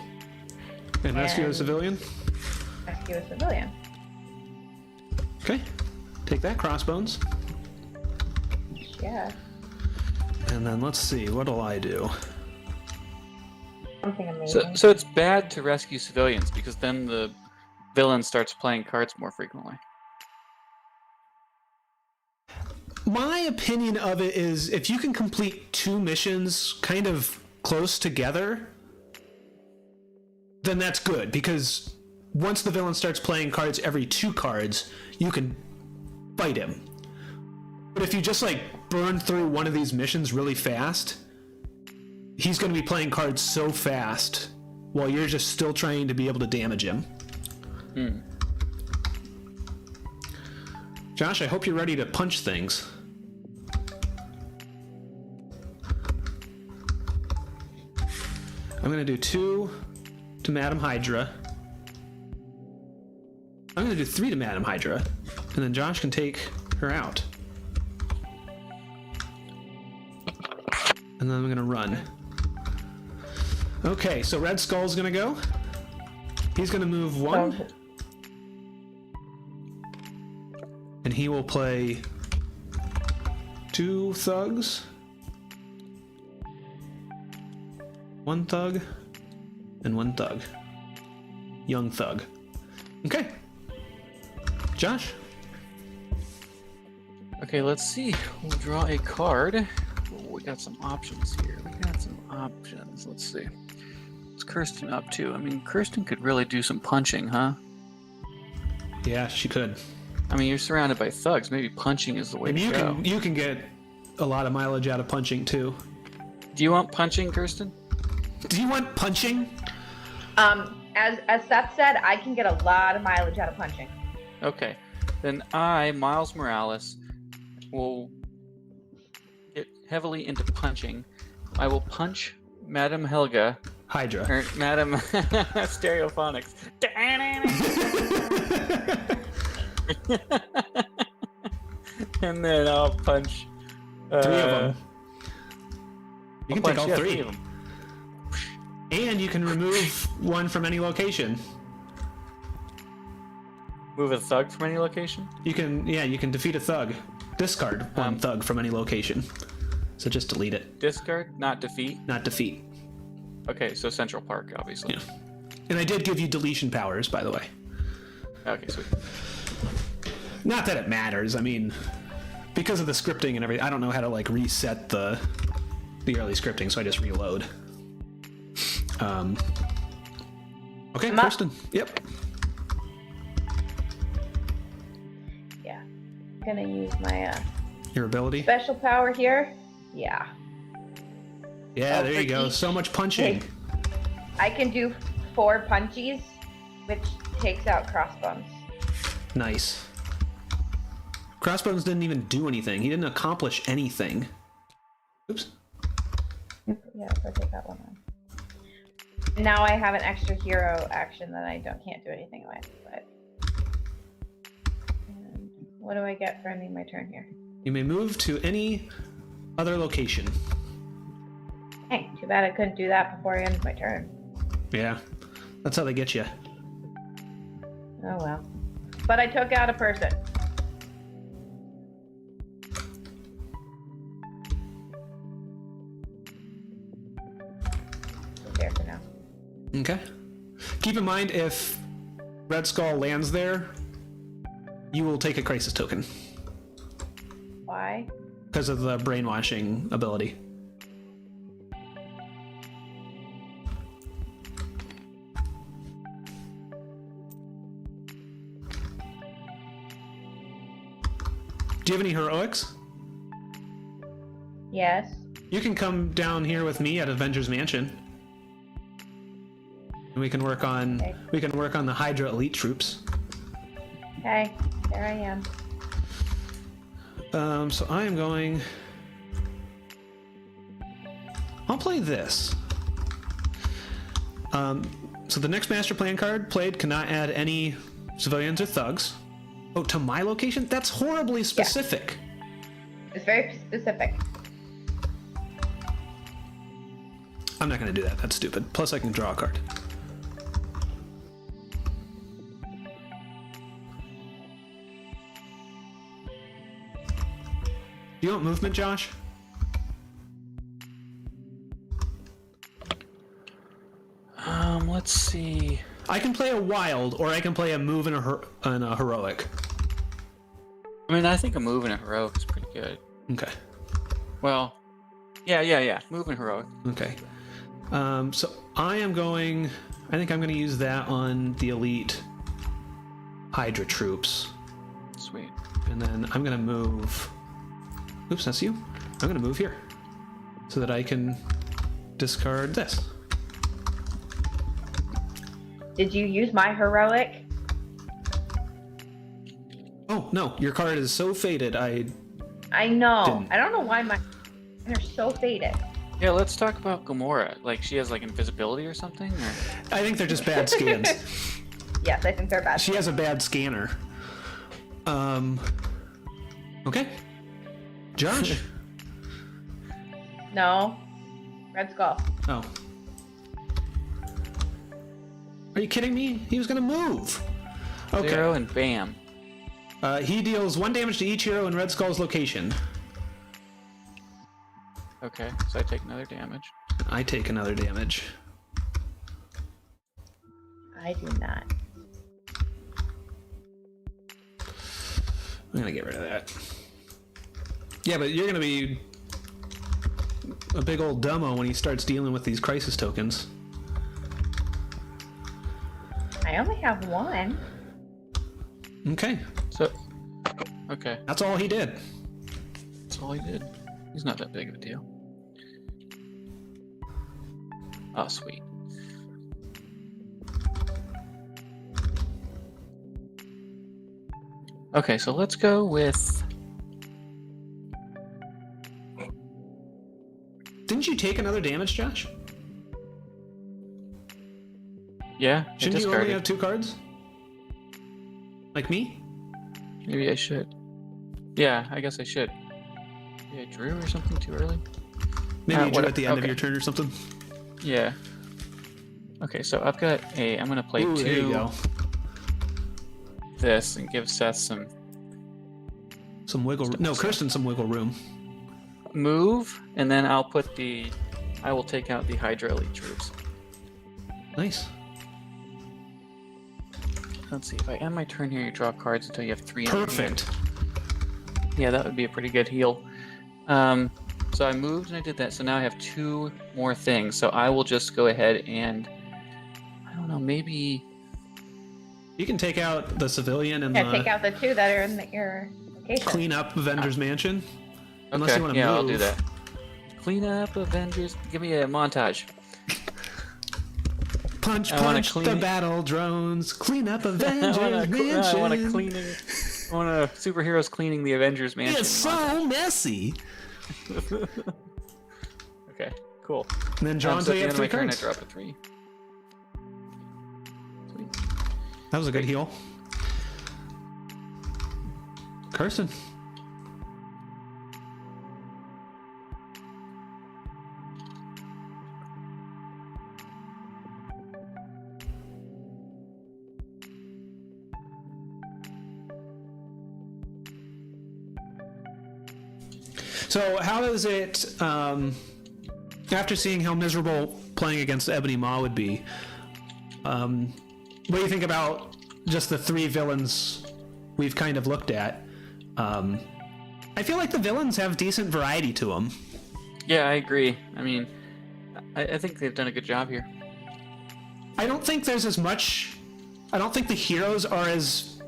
A: And rescue a
B: And-
A: civilian.
B: Rescue a civilian.
A: Okay. Take that, crossbones.
B: Yeah.
A: And then let's see, what'll I do?
B: Something amazing.
C: So it's bad to rescue civilians because then the villain starts playing cards more frequently.
A: My opinion of it is if you can complete 2 missions kind of close together, then that's good, because once the villain starts playing cards every 2 cards, you can fight him. But if you just like burn through one of these missions really fast, he's going to be playing cards so fast while you're just still trying to be able to damage him. Josh, I hope you're ready to punch things. I'm going to do 2 to Madam Hydra. I'm going to do 3 to Madam Hydra, and then Josh can take her out. And then I'm going to run. Okay, so Red Skull's going to go. He's going to move 1. And he will play 2 thugs. 1 thug. And 1 thug. Young thug. Okay. Josh?
C: Okay, let's see. We'll draw a card. Oh, we got some options here. Let's see. What's Kirsten up to? I mean, Kirsten could really do some punching, huh?
A: Yeah, she could.
C: I mean, you're surrounded by thugs. Maybe punching is the way to go.
A: You can get a lot of mileage out of punching, too.
C: Do you want punching, Kirsten?
A: Do you want punching?
B: As Seth said, I can get a lot of mileage out of punching.
C: Okay. Then I, Miles Morales, will get heavily into punching. I will punch Madam Helga.
A: Hydra.
C: Or Madam Stereophonics. And then I'll punch
A: 3 of them. You can take all 3.
C: 3 of them.
A: And you can remove 1 from any location.
C: Move a thug from any location?
A: You can defeat a thug. Discard 1 thug from any location. So just delete it.
C: Discard, not defeat?
A: Not defeat.
C: Okay, so Central Park, obviously.
A: Yeah. And I did give you deletion powers, by the way.
C: Okay, sweet.
A: Not that it matters. I mean, because of the scripting and everything, I don't know how to like reset the early scripting, so I just reload. Okay, Kirsten. Yep.
B: Yeah. I'm gonna use my
A: Your ability.
B: special power here. Yeah.
A: Yeah, there you go. So much punching.
B: I can do 4 punchies, which takes out Crossbones.
A: Nice. Crossbones didn't even do anything. He didn't accomplish anything. Oops.
B: Yeah, so take that one on. Now I have an extra hero action that I can't do anything with. But and what do I get for ending my turn here?
A: You may move to any other location.
B: Hey, too bad I couldn't do that before I ended my turn.
A: Yeah, that's how they get you.
B: Oh well. But I took out a person. There for now.
A: Okay. Keep in mind, if Red Skull lands there, you will take a crisis token
B: Why?
A: because of the brainwashing ability. Do you have any heroics?
B: Yes.
A: You can come down here with me at Avengers Mansion. And we can work on the Hydra elite troops.
B: Okay, there I am.
A: So I am going. I'll play this. So the next master plan card played cannot add any civilians or thugs. Oh, to my location? That's horribly specific.
B: It's very specific.
A: I'm not going to do that. That's stupid. Plus, I can draw a card. Do you want movement, Josh?
C: Let's see.
A: I can play a wild, or I can play a move and a heroic.
C: I mean, I think a move and a heroic is pretty good.
A: Okay.
C: Well, yeah. Move and heroic.
A: Okay. So I think I'm going to use that on the elite Hydra troops.
C: Sweet.
A: And then I'm going to move... Oops, that's you. I'm going to move here so that I can discard this.
B: Did you use my heroic?
A: Oh, no. Your card is so faded, I
B: know.
A: didn't.
B: I don't know why they're so faded.
C: Yeah, let's talk about Gamora. Like, she has, like, invisibility or something? Or...
A: I think they're just bad scans.
B: Yes, I think they're bad.
A: She has a bad scanner. Okay. Josh?
B: No. Red Skull.
A: Oh. Are you kidding me? He was gonna move. Okay.
C: 0 and bam.
A: He deals 1 damage to each hero in Red Skull's location.
C: Okay, so I take another damage.
A: I take another damage.
B: I do not.
A: I'm gonna get rid of that. Yeah, but you're gonna be a big old dumbo when he starts dealing with these crisis tokens.
B: I only have one.
A: Okay.
C: So, okay,
A: That's all he did.
C: that's all he did. He's not that big of a deal. Oh, sweet. Okay, so let's go with...
A: Didn't you take another damage, Josh?
C: Yeah, I
A: Shouldn't you
C: discarded.
A: only have 2 cards? Like me?
C: Maybe I should. Yeah, I guess I should. Maybe I drew or something too early?
A: Maybe you drew
C: what-
A: at the end of
C: okay.
A: your turn or something?
C: Yeah. Okay, so I've got a... I'm gonna play
A: Ooh, there you
C: 2
A: go.
C: this and give Seth some
A: Some wiggle room. No, Kirsten some wiggle room.
C: move, and then I'll put the... I will take out the Hydra Elite troops.
A: Nice.
C: Let's see, if I end my turn here, you draw cards until you have 3 in your hand.
A: Perfect.
C: Yeah, that would be a pretty good heal. So I moved and I did that, so now I have 2 more things. So I will just go ahead and... I don't know, maybe...
A: You can take out the civilian and
B: Yeah, take out the 2 that are in your location.
A: clean up Avengers Mansion. Unless
C: Okay,
A: you want to
C: yeah,
A: move.
C: I'll do that. Clean up Avengers. Give me a montage.
A: Punch,
C: I wanna
A: punch
C: clean
A: the
C: it.
A: battle drones. Clean up Avengers
C: I want
A: Mansion.
C: I want a superheroes cleaning the Avengers Mansion.
A: It's so messy.
C: Okay, cool.
A: And then draw
C: So
A: until
C: at
A: you
C: the
A: have
C: end of
A: 3
C: my turn, I
A: cards.
C: drop a 3. Sweet.
A: That was a good heal. Carson. So how does it, after seeing how miserable playing against Ebony Maw would be, what do you think about just the 3 villains we've kind of looked at? I feel like the villains have decent variety to them.
C: Yeah, I agree. I mean, I think they've done a good job here.
A: I don't think there's as much... I don't think the heroes are as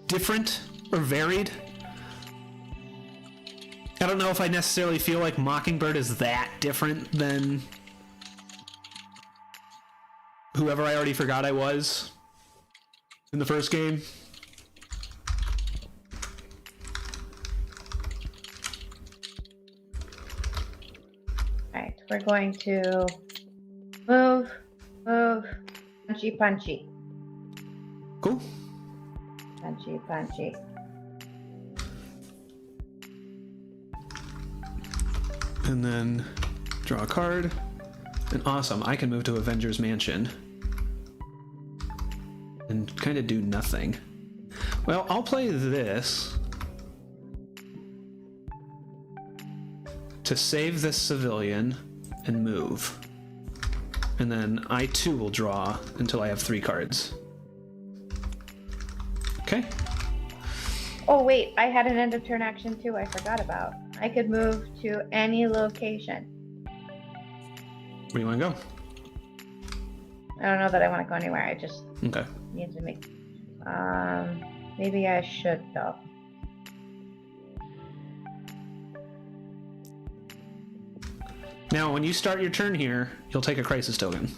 A: different or varied. I don't know if I necessarily feel like Mockingbird is that different than whoever I already forgot I was in the first game.
B: Alright, we're going to move, punchy, punchy,
A: Cool.
B: punchy, punchy.
A: And then draw a card. And awesome, I can move to Avengers Mansion and kind of do nothing. Well, I'll play this to save this civilian and move. and then I too will draw until I have 3 cards. Okay.
B: Oh wait, I had an end of turn action too. I forgot about. I could move to any location.
A: Where do you want to go?
B: I don't know that I want to go anywhere. I just
A: Okay.
B: need to make. Maybe I should though.
A: Now, when you start your turn here, you'll take a crisis token.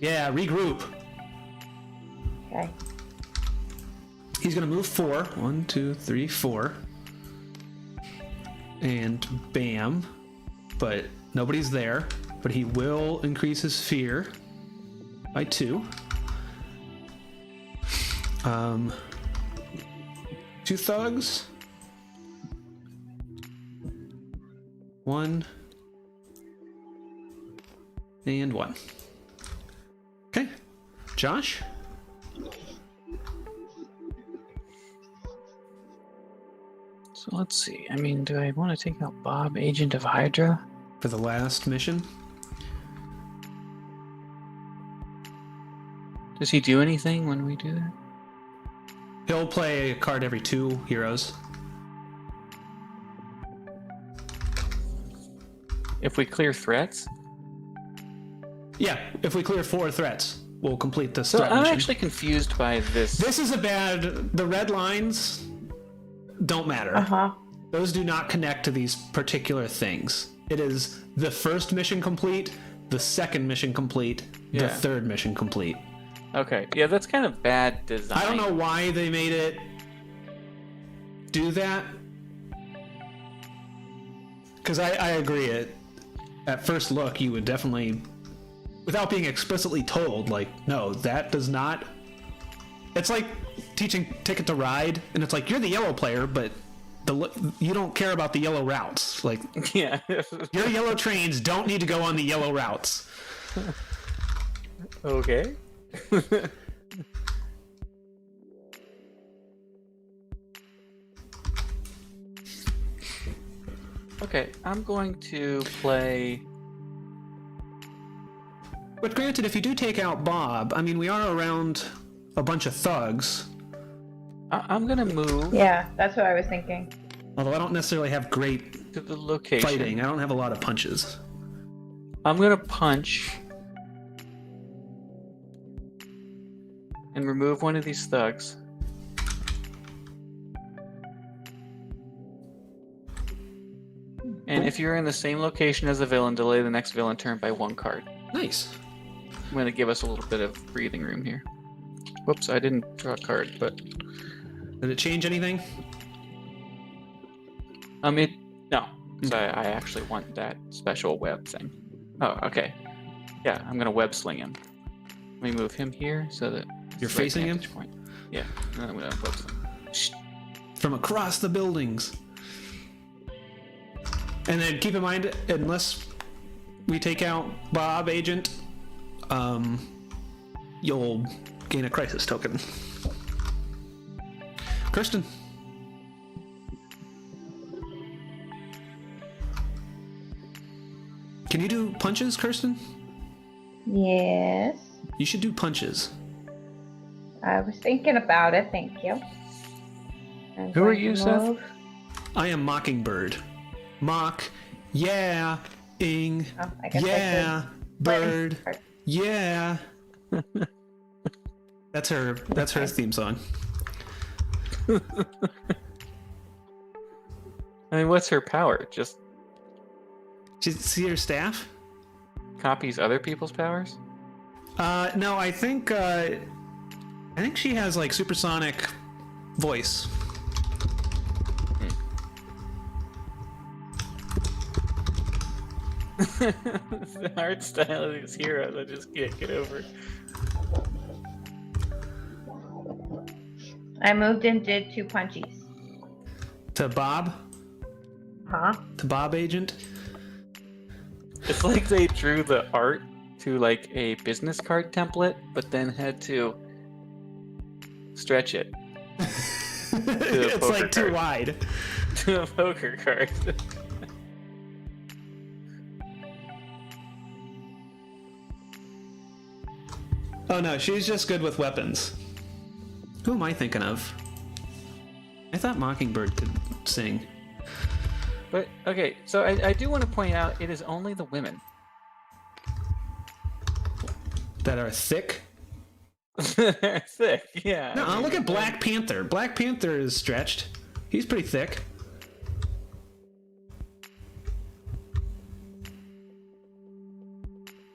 A: Yeah, regroup.
B: Okay.
A: He's gonna move 4. 1, 2, 3, 4. And bam. But nobody's there. But he will increase his fear by 2. 2 thugs. 1. And 1. Okay. Josh?
C: So let's see. I mean, do I want to take out Bob, Agent of Hydra?
A: For the last mission?
C: Does he do anything when we do that?
A: He'll play a card every 2 heroes.
C: If we clear threats?
A: Yeah, if we clear 4 threats, we'll complete the
C: So
A: threat
C: I'm
A: mission.
C: actually confused by this.
A: This is a bad... The red lines don't matter.
B: Uh-huh.
A: Those do not connect to these particular things. It is the first mission complete, the second mission complete, the
C: Yeah.
A: third mission complete.
C: Okay, yeah, that's kind of bad design.
A: I don't know why they made it do that. Because I agree. At first look, you would definitely, without being explicitly told, like, no, that does not. It's like teaching Ticket to Ride, and it's like, you're the yellow player, but you don't care about the yellow routes. Like,
C: Yeah.
A: your yellow trains don't need to go on the yellow routes.
C: Okay. Okay, I'm going to play.
A: But granted, if you do take out Bob, I mean, we are around a bunch of thugs.
C: I'm gonna move
B: Yeah, that's what I was thinking.
A: Although I don't necessarily have great
C: to the location.
A: fighting. I don't have a lot of punches.
C: I'm gonna punch and remove one of these thugs. And if you're in the same location as the villain, delay the next villain turn by 1 card.
A: Nice.
C: I'm going to give us a little bit of breathing room here. Whoops, I didn't draw a card, but...
A: Did it change anything?
C: No, because I actually want that special web thing. Oh, okay. Yeah, I'm going to web sling him. Let me move him here so that...
A: You're
C: it's the right
A: facing him?
C: vantage point. Yeah, and then I'm going to web sling.
A: From across the buildings. And then keep in mind, unless we take out Bob, Agent, you'll gain a crisis token. Kirsten. Can you do punches, Kirsten?
B: Yes.
A: You should do punches.
B: I was thinking about it. Thank you. I'm
C: Who are
B: going to
C: you, Seth?
B: move.
A: I am Mockingbird. Mock, yeah, ing,
B: Oh, I guess
A: yeah, bird,
B: Bird.
A: yeah. That's her theme song.
C: I mean, what's her power? Just
A: See her staff?
C: copies other people's powers?
A: No, I think she has like supersonic voice.
C: The art style of these heroes, I just can't get over.
B: I moved and did 2 punchies.
A: To Bob?
B: Huh?
A: To Bob Agent?
C: It's like they drew the art to like a business card template, but then had to stretch it
A: It's like too wide.
C: To a poker card.
A: Oh no, she's just good with weapons. Who am I thinking of? I thought Mockingbird could sing.
C: But, okay, so I do want to point out it is only the women.
A: That are thick?
C: They're thick, yeah.
A: No, look at Black Panther. Black Panther is stretched. He's pretty thick.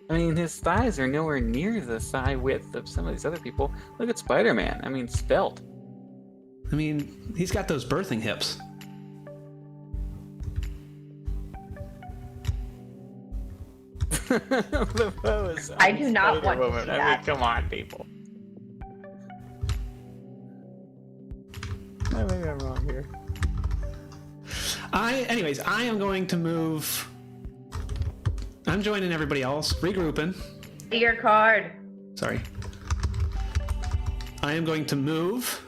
C: I mean, his thighs are nowhere near the thigh width of some of these other people. Look at Spider-Man. I mean, svelte.
A: I mean, he's got those birthing hips.
C: The pose
B: I do not want to
C: Spider-Woman.
B: see
C: I
B: that.
C: mean, come on, people. Maybe I'm wrong here.
A: Anyways, I am going to move. I'm joining everybody else, regrouping.
B: Your card.
A: Sorry. I am going to move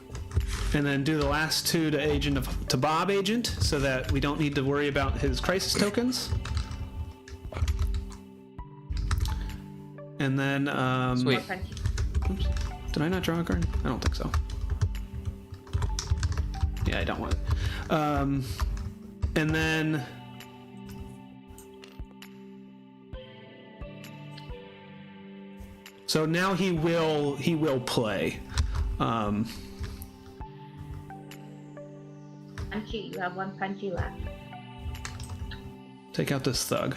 A: and then do the last two to Bob Agent so that we don't need to worry about his crisis tokens. And then,
C: Sweet.
A: oops, did I not draw a card? I don't think so. Yeah, I don't want it. And then, so now he will play.
B: Punchy. You have one punchy left.
A: Take out this thug.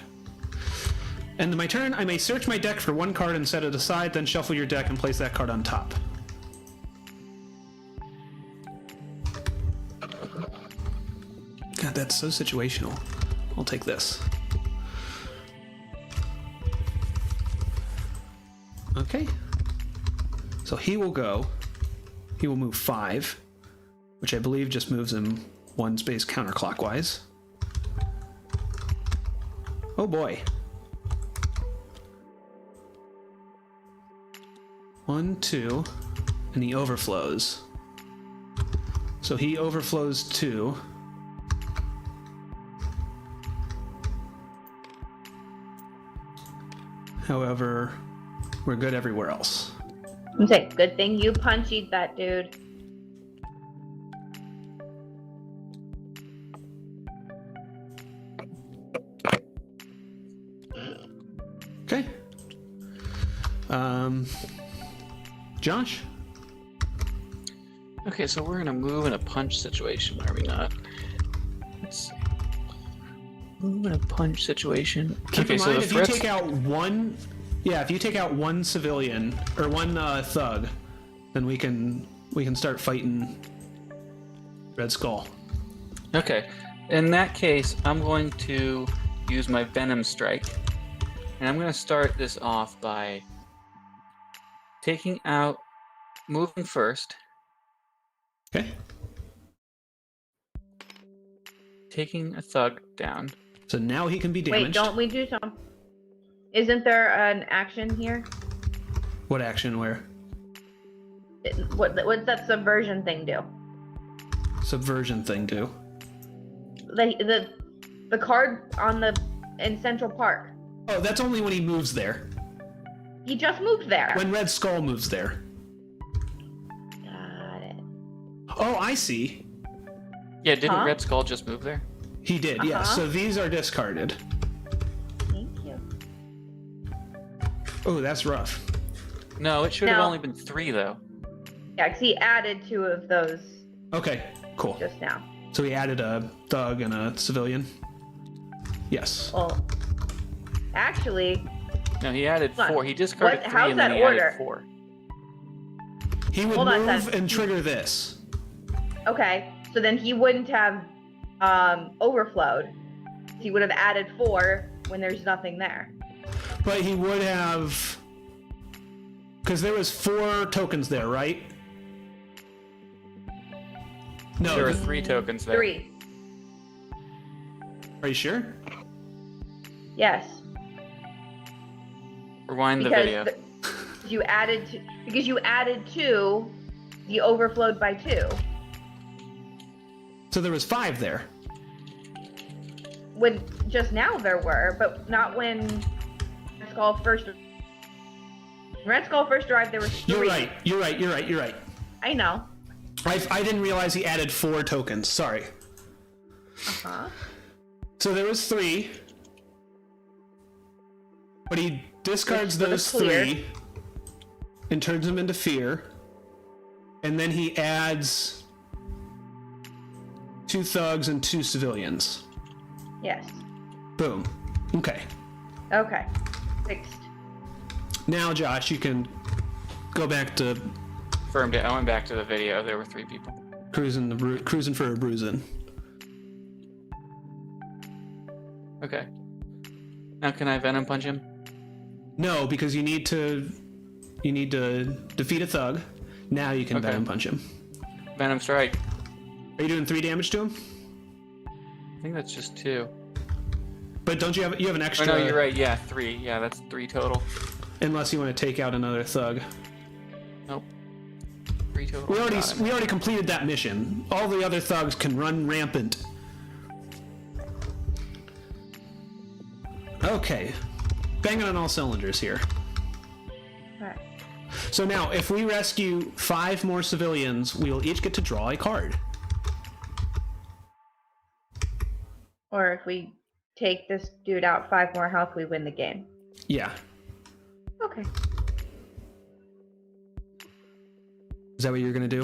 A: End of my turn, I may search my deck for one card and set it aside, then shuffle your deck and place that card on top. God, that's so situational. I'll take this. Okay. So he will go. He will move 5, which I believe just moves him 1 space counterclockwise. Oh boy. 1, 2, and he overflows. So he overflows 2. However, we're good everywhere else.
B: I'm saying, good thing you punched that dude.
A: Okay. Josh?
C: Okay, so we're in a move and a punch situation, are we not? Let's see. Move and a punch situation.
A: Keep
C: Okay,
A: in
C: so
A: mind,
C: the
A: if you
C: threats...
A: take out one, if you take out one civilian or one thug, then we can start fighting Red Skull.
C: Okay, in that case, I'm going to use my Venom Strike. And I'm going to start this off by moving first,
A: Okay.
C: taking a thug down.
A: So now he can be damaged.
B: Wait, don't we do some? Isn't there an action here?
A: What action? Where?
B: What's that subversion thing do?
A: Subversion thing do?
B: The card in Central Park.
A: Oh, that's only when he moves there.
B: He just moved there.
A: When Red Skull moves there.
B: Got it.
A: Oh, I see.
C: Yeah, didn't
B: Huh?
C: Red Skull just move there?
A: He did, yes.
B: Uh-huh.
A: So these are discarded.
B: Thank you.
A: Oh, that's rough.
C: No, it should have
B: No.
C: only been 3, though.
B: Yeah, 'cause he added 2 of those
A: Okay, cool.
B: just now.
A: So he added a thug and a civilian. Yes.
B: Well, actually,
C: No, he added
B: Hold on.
C: 4. He discarded 3
B: how's
C: and then
B: that
C: he
B: order?
C: added 4.
A: He would
B: Hold on,
A: move
B: Seth.
A: and trigger this.
B: okay, so then he wouldn't have overflowed. He would have added 4 when there's nothing there.
A: But he would have... Because there was 4 tokens there, right? No.
C: There are 3 tokens there.
B: 3.
A: Are you sure?
B: Yes.
C: Rewind the
B: Because
C: video.
B: you added 2 He overflowed by 2.
A: So there was 5 there.
B: When just now there were, but not when Red Skull first. Red Skull first arrived, there was 3.
A: You're right.
B: I know.
A: I didn't realize he added 4 tokens. Sorry.
B: Uh-huh.
A: So there was 3. But he discards those 3 and turns them into fear. And then he adds 2 thugs and 2 civilians.
B: Yes.
A: Boom. Okay.
B: Okay. Fixed.
A: Now, Josh, you can go back to
C: I went back to the video. There were 3 people.
A: cruising for a bruising.
C: Okay. Now can I Venom punch him?
A: No, because you need to defeat a thug. Now you can Venom punch him.
C: Venom strike.
A: Are you doing 3 damage to him?
C: I think that's just 2.
A: But don't you have an extra?
C: Oh no, you're right. Yeah, 3. Yeah, that's 3 total.
A: Unless you want to take out another thug.
C: Nope. 3 total.
A: We already completed that mission. All the other thugs can run rampant. Okay. Banging on all cylinders here.
B: Alright.
A: So now, if we rescue 5 more civilians, we will each get to draw a card.
B: Or if we take this dude out 5 more health, we win the game.
A: Yeah.
B: Okay.
A: Is that what you're gonna do?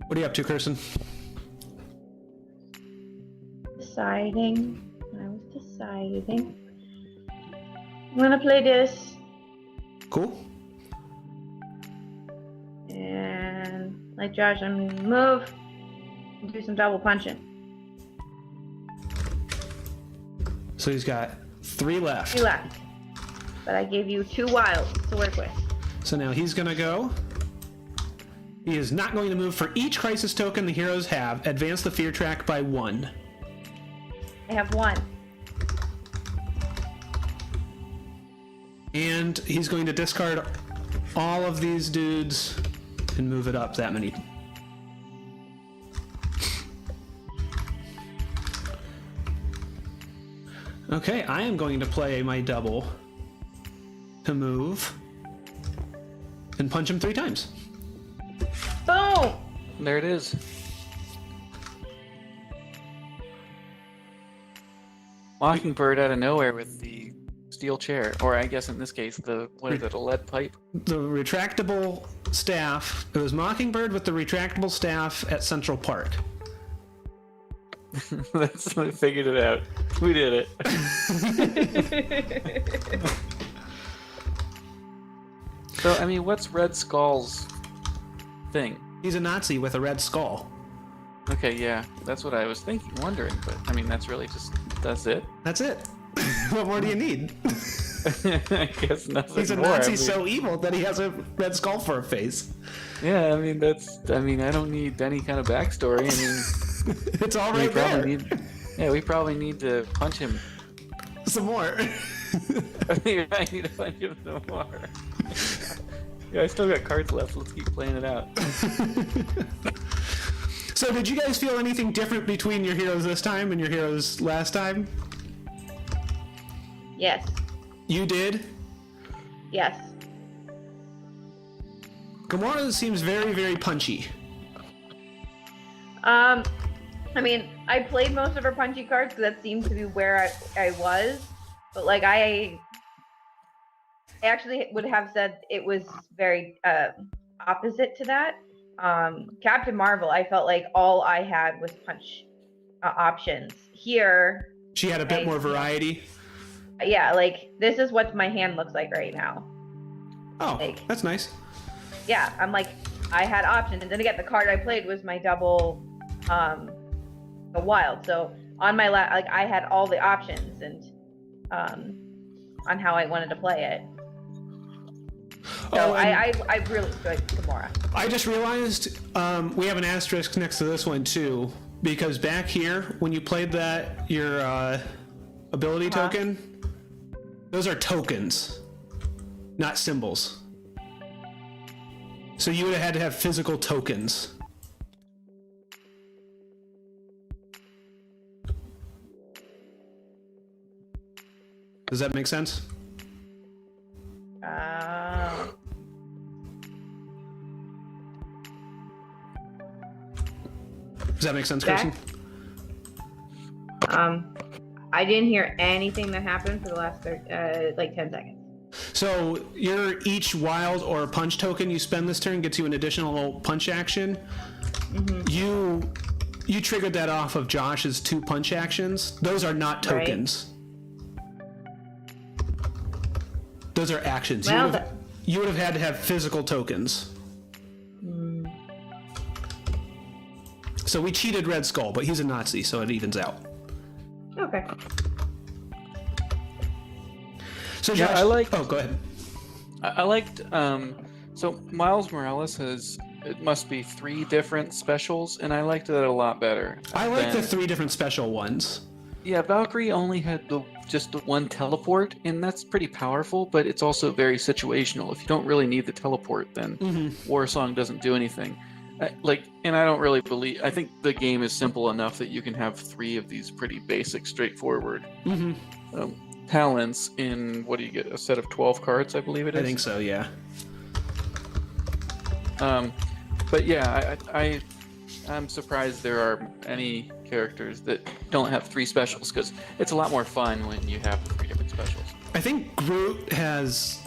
A: What are you up to, Kirsten?
B: Deciding. I was deciding. I'm gonna play this.
A: Cool.
B: And like Josh, I'm gonna move and do some double punching.
A: So he's got 3 left.
B: 3 left. But I gave you 2 wilds to work with.
A: So now he's gonna go. He is not going to move. For each crisis token the heroes have, advance the fear track by 1.
B: I have 1.
A: And he's going to discard all of these dudes and move it up that many. Okay, I am going to play my double to move and punch him 3 times.
B: Boom!
C: There it is. Mockingbird out of nowhere with the steel chair, or I guess in this case, what is it, a lead pipe?
A: The retractable staff. It was Mockingbird with the retractable staff at Central Park.
C: That's we figured it out. We did it. So, I mean, what's Red Skull's thing?
A: He's a Nazi with a red skull.
C: Okay, yeah, that's what I was wondering, but I mean, that's it.
A: That's it. What more do you need?
C: I guess nothing
A: He's a
C: more.
A: Nazi
C: I mean,
A: so evil that he has a red skull for a face.
C: yeah, I mean, I don't need any kind of backstory. I mean,
A: It's all right there.
C: we probably need to punch him.
A: Some more.
C: I need to punch him some more. Yeah, I still got cards left. Let's keep playing it out.
A: So did you guys feel anything different between your heroes this time and your heroes last time?
B: Yes.
A: You did?
B: Yes.
A: Gamora seems very, very punchy.
B: I mean, I played most of her punchy cards because that seemed to be where I was. But like I actually would have said it was very opposite to that. Captain Marvel, I felt like all I had was punch options. Here,
A: She had a bit more variety.
B: Yeah, like this is what my hand looks like right now.
A: Oh,
B: Like-
A: that's nice.
B: Yeah, I'm like I had options, and then again, the card I played was my double a wild. So on my like I had all the options and on how I wanted to play it. So I really enjoyed Gamora.
A: I just realized we have an asterisk next to this one too, because back here when you played that your ability token, those are tokens, not symbols. So you would have had to have physical tokens. Does that make sense? Does that make sense, Kirsten?
B: I didn't hear anything that happened for the last 10 seconds.
A: So your each wild or punch token you spend this turn gets you an additional punch action. Mm-hmm. You triggered that off of Josh's 2 punch actions. Those are not tokens. Right. Those are actions. Well, you would have had to have physical tokens. So we cheated Red Skull, but he's a Nazi, so it evens out.
B: Okay.
A: So Josh,
C: I liked.
A: Oh, go ahead.
C: I liked. So Miles Morales it must be 3 different specials, and I liked that a lot better.
A: I like the 3 different special ones.
C: Yeah, Valkyrie only had just the 1 teleport, and that's pretty powerful, but it's also very situational. If you don't really need the teleport, then Warsong doesn't do anything. And I don't really believe. I think the game is simple enough that you can have 3 of these pretty basic, straightforward talents in, what do you get? A set of 12 cards, I believe it is.
A: I think so, yeah.
C: But yeah, I'm surprised there are any characters that don't have 3 specials, because it's a lot more fun when you have 3 different specials.
A: I think Groot has.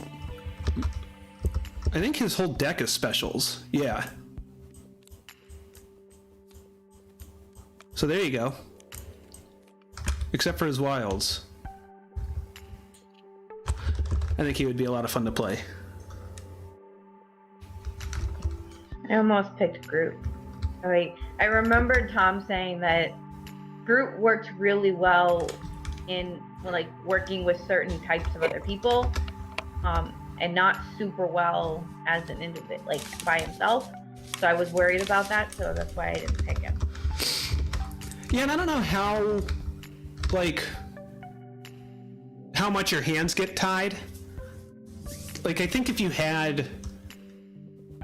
A: I think his whole deck is specials. Yeah. So there you go. Except for his wilds. I think he would be a lot of fun to play.
B: I almost picked Groot. I remembered Tom saying that Groot worked really well in working with certain types of other people, and not super well as an individual, by himself. So I was worried about that, so that's why I didn't pick him.
A: Yeah, and I don't know how much your hands get tied. I think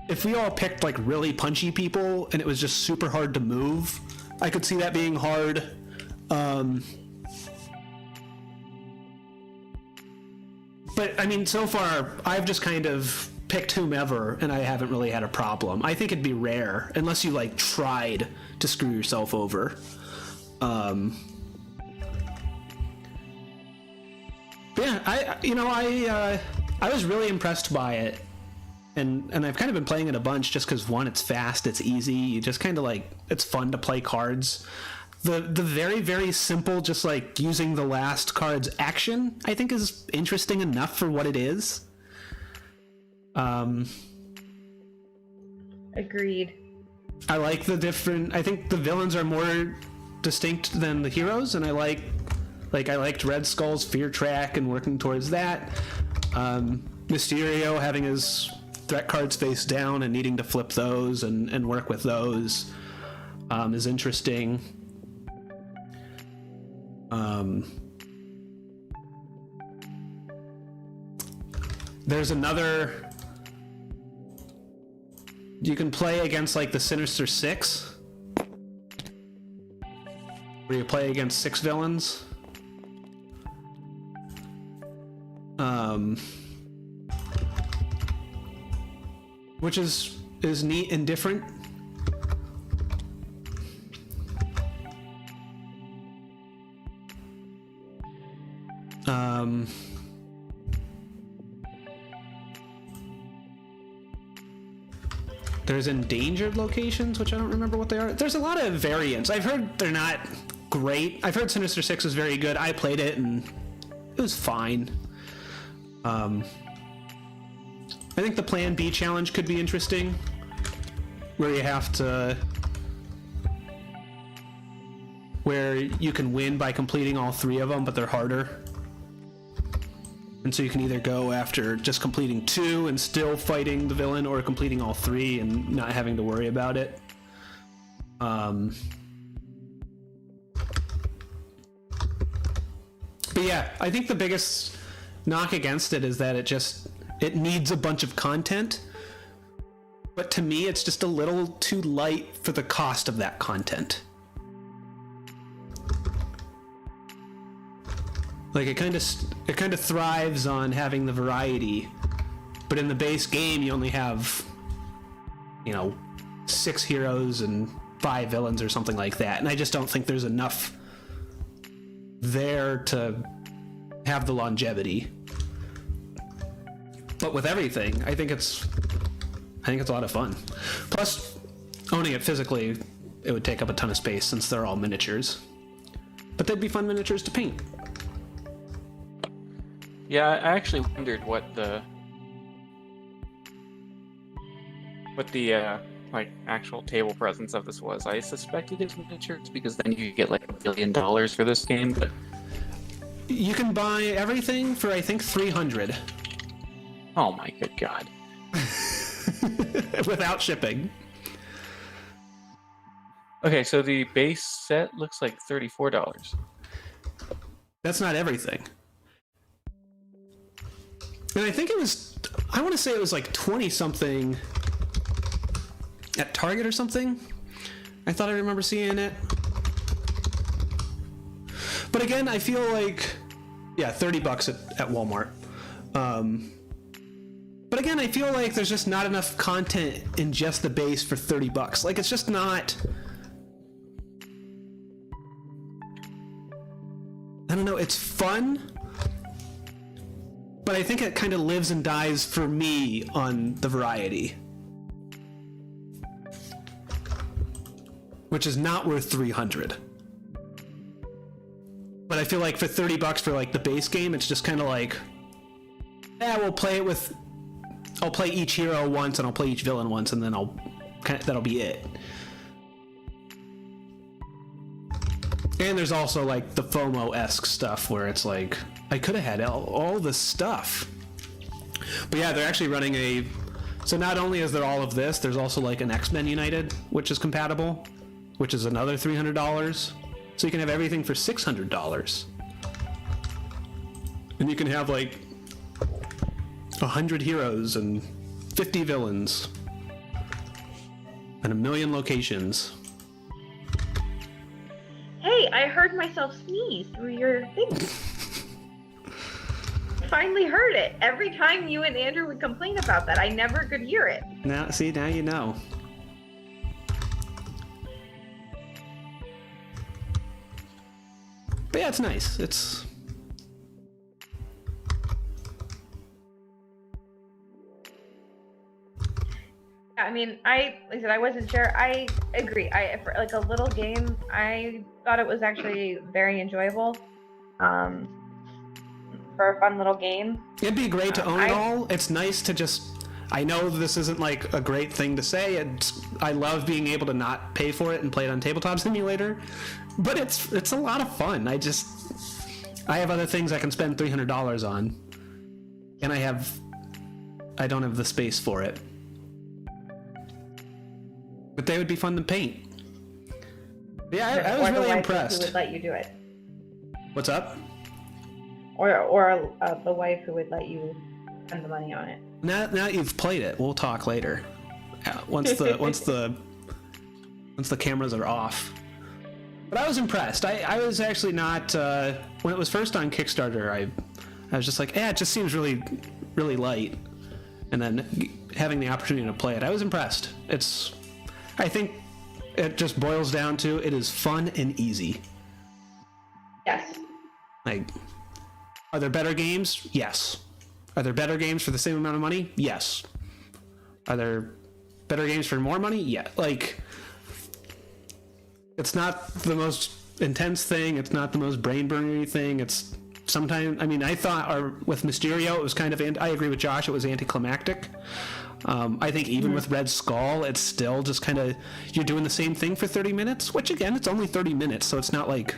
A: if we all picked really punchy people and it was just super hard to move, I could see that being hard. But I mean, so far I've just kind of picked whomever and I haven't really had a problem. I think it'd be rare unless you tried to screw yourself over. Yeah, I was really impressed by it, and I've kind of been playing it a bunch just because, one, it's fast, it's easy, you just kind of it's fun to play cards. The very, very simple, just using the last card's action, I think is interesting enough for what it is.
B: Agreed.
A: I like I think the villains are more distinct than the heroes, and I liked Red Skull's fear track and working towards that. Mysterio having his threat cards face down and needing to flip those and work with those is interesting. There's another. You can play against the Sinister Six, where you play against 6 villains. Which is neat and different. There's endangered locations, which I don't remember what they are. There's a lot of variants. I've heard they're not great. I've heard Sinister Six was very good. I played it and it was fine. I think the Plan B challenge could be interesting, where you have to where you can win by completing all 3 of them, but they're harder. And so you can either go after just completing 2 and still fighting the villain, or completing all 3 and not having to worry about it. But yeah, I think the biggest knock against it is that it needs a bunch of content. But to me, it's just a little too light for the cost of that content. Like, it kind of thrives on having the variety, but in the base game, you only have, 6 heroes and 5 villains or something like that, and I just don't think there's enough there to have the longevity. But with everything, I think it's a lot of fun. Plus, owning it physically, it would take up a ton of space since they're all miniatures. But they'd be fun miniatures to paint.
C: Yeah, I actually wondered what the actual table presence of this was. I suspected it was miniatures because then you get like $1 billion for this game, but
A: you can buy everything for I think $300.
C: Oh my good god.
A: Without shipping.
C: Okay, so the base set looks like $34.
A: That's not everything. And I think I want to say it was like 20 something at Target or something. I thought I remember seeing it. But again, I feel like, yeah, $30 at Walmart. But again, I feel like there's just not enough content in just the base for $30. Like, it's just not. I don't know, it's fun, but I think it kind of lives and dies for me on the variety, which is not worth $300. But I feel like for $30 for like the base game, it's just kind of like, I'll play each hero once and I'll play each villain once, and then that'll be it. And there's also like the FOMO-esque stuff where it's like, I could have had all this stuff. But yeah, they're actually running so not only is there all of this, there's also like an X-Men United, which is compatible, which is another $300. So you can have everything for $600. And you can have like 100 heroes and 50 villains and 1 million locations.
B: Hey, I heard myself sneeze through your thing. I finally heard it. Every time you and Andrew would complain about that, I never could hear it.
A: Now you know. But yeah, it's nice.
B: I mean, like I said, I wasn't sure. I agree. For like a little game, I thought it was actually very enjoyable. For a fun little game.
A: It'd be great to own it all. It's nice to just. I know this isn't like a great thing to say. I love being able to not pay for it and play it on Tabletop Simulator, but it's a lot of fun. I have other things I can spend $300 on, and I don't have the space for it. But they would be fun to paint. Yeah, I was really impressed.
B: Who would let you do it?
A: What's up?
B: Or the wife who would let you spend the money on it.
A: Now you've played it, we'll talk later. Once the cameras are off. But I was impressed. I was actually not when it was first on Kickstarter. I was just like, it just seems really, really light. And then having the opportunity to play it, I was impressed. I think it just boils down to it is fun and easy.
B: Yes.
A: Like, are there better games? Yes. Are there better games for the same amount of money? Yes. Are there better games for more money? Yeah. Like, it's not the most intense thing. It's not the most brain-burning thing. It's sometimes, I mean, I thought with Mysterio, it was kind of, I agree with Josh, it was anticlimactic. I think even with Red Skull, it's still just kind of, you're doing the same thing for 30 minutes, which again, it's only 30 minutes, so it's not like,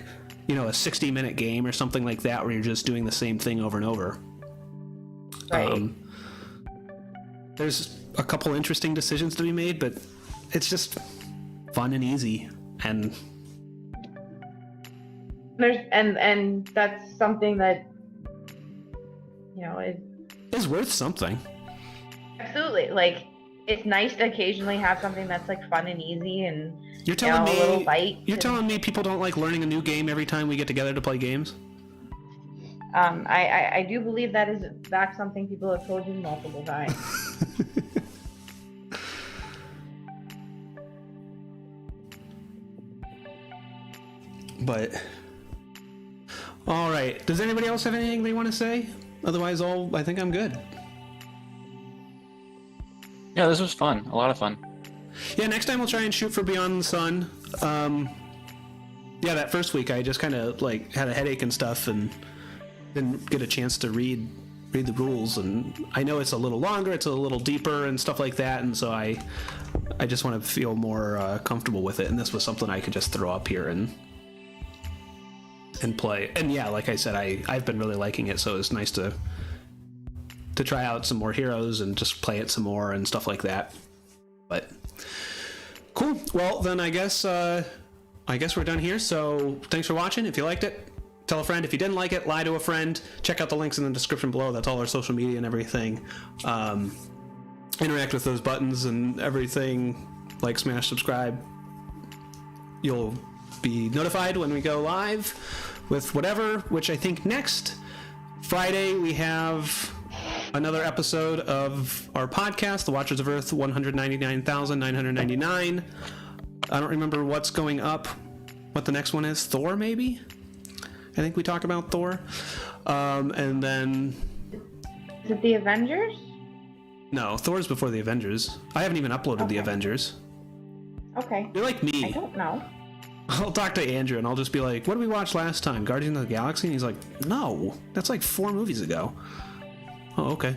A: a 60-minute game or something like that where you're just doing the same thing over and over.
B: Right.
A: There's a couple interesting decisions to be made, but it's just fun and easy, and
B: and that's something that
A: is worth something.
B: Absolutely. Like, it's nice to occasionally have something that's like fun and easy, and
A: You're telling
B: a little bite.
A: You're telling me people don't like learning a new game every time we get together to play games?
B: I do believe that is in fact something people have told you multiple times.
A: But all right, does anybody else have anything they want to say? Otherwise, I think I'm good.
C: Yeah, this was fun. A lot of fun.
A: Yeah, next time we'll try and shoot for Beyond the Sun. Yeah, that first week I just kind of like had a headache and stuff and didn't get a chance to read the rules, and I know it's a little longer, it's a little deeper and stuff like that, and so I just want to feel more comfortable with it, and this was something I could just throw up here and play. And yeah, like I said, I've been really liking it, so it's nice to try out some more heroes and just play it some more and stuff like that. But cool. Well, then I guess we're done here. So thanks for watching. If you liked it, tell a friend. If you didn't like it, lie to a friend. Check out the links in the description below. That's all our social media and everything. Interact with those buttons and everything. Like, smash, subscribe. You'll be notified when we go live with whatever, which I think next Friday we have another episode of our podcast, The Watchers of Earth 199,999. I don't remember what's going up, what the next one is. Thor, maybe? I think we talk about Thor. And then...
B: Is it the Avengers?
A: No, Thor's before the Avengers. I haven't even uploaded the
B: Okay.
A: Avengers.
B: Okay.
A: You're like me.
B: I don't know.
A: I'll talk to Andrew and I'll just be like, what did we watch last time? Guardians of the Galaxy? And he's like, no, that's like 4 movies ago. Oh, okay.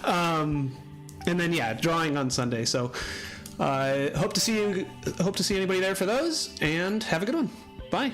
A: And then yeah, drawing on Sunday. So hope to see anybody there for those, and have a good one. Bye.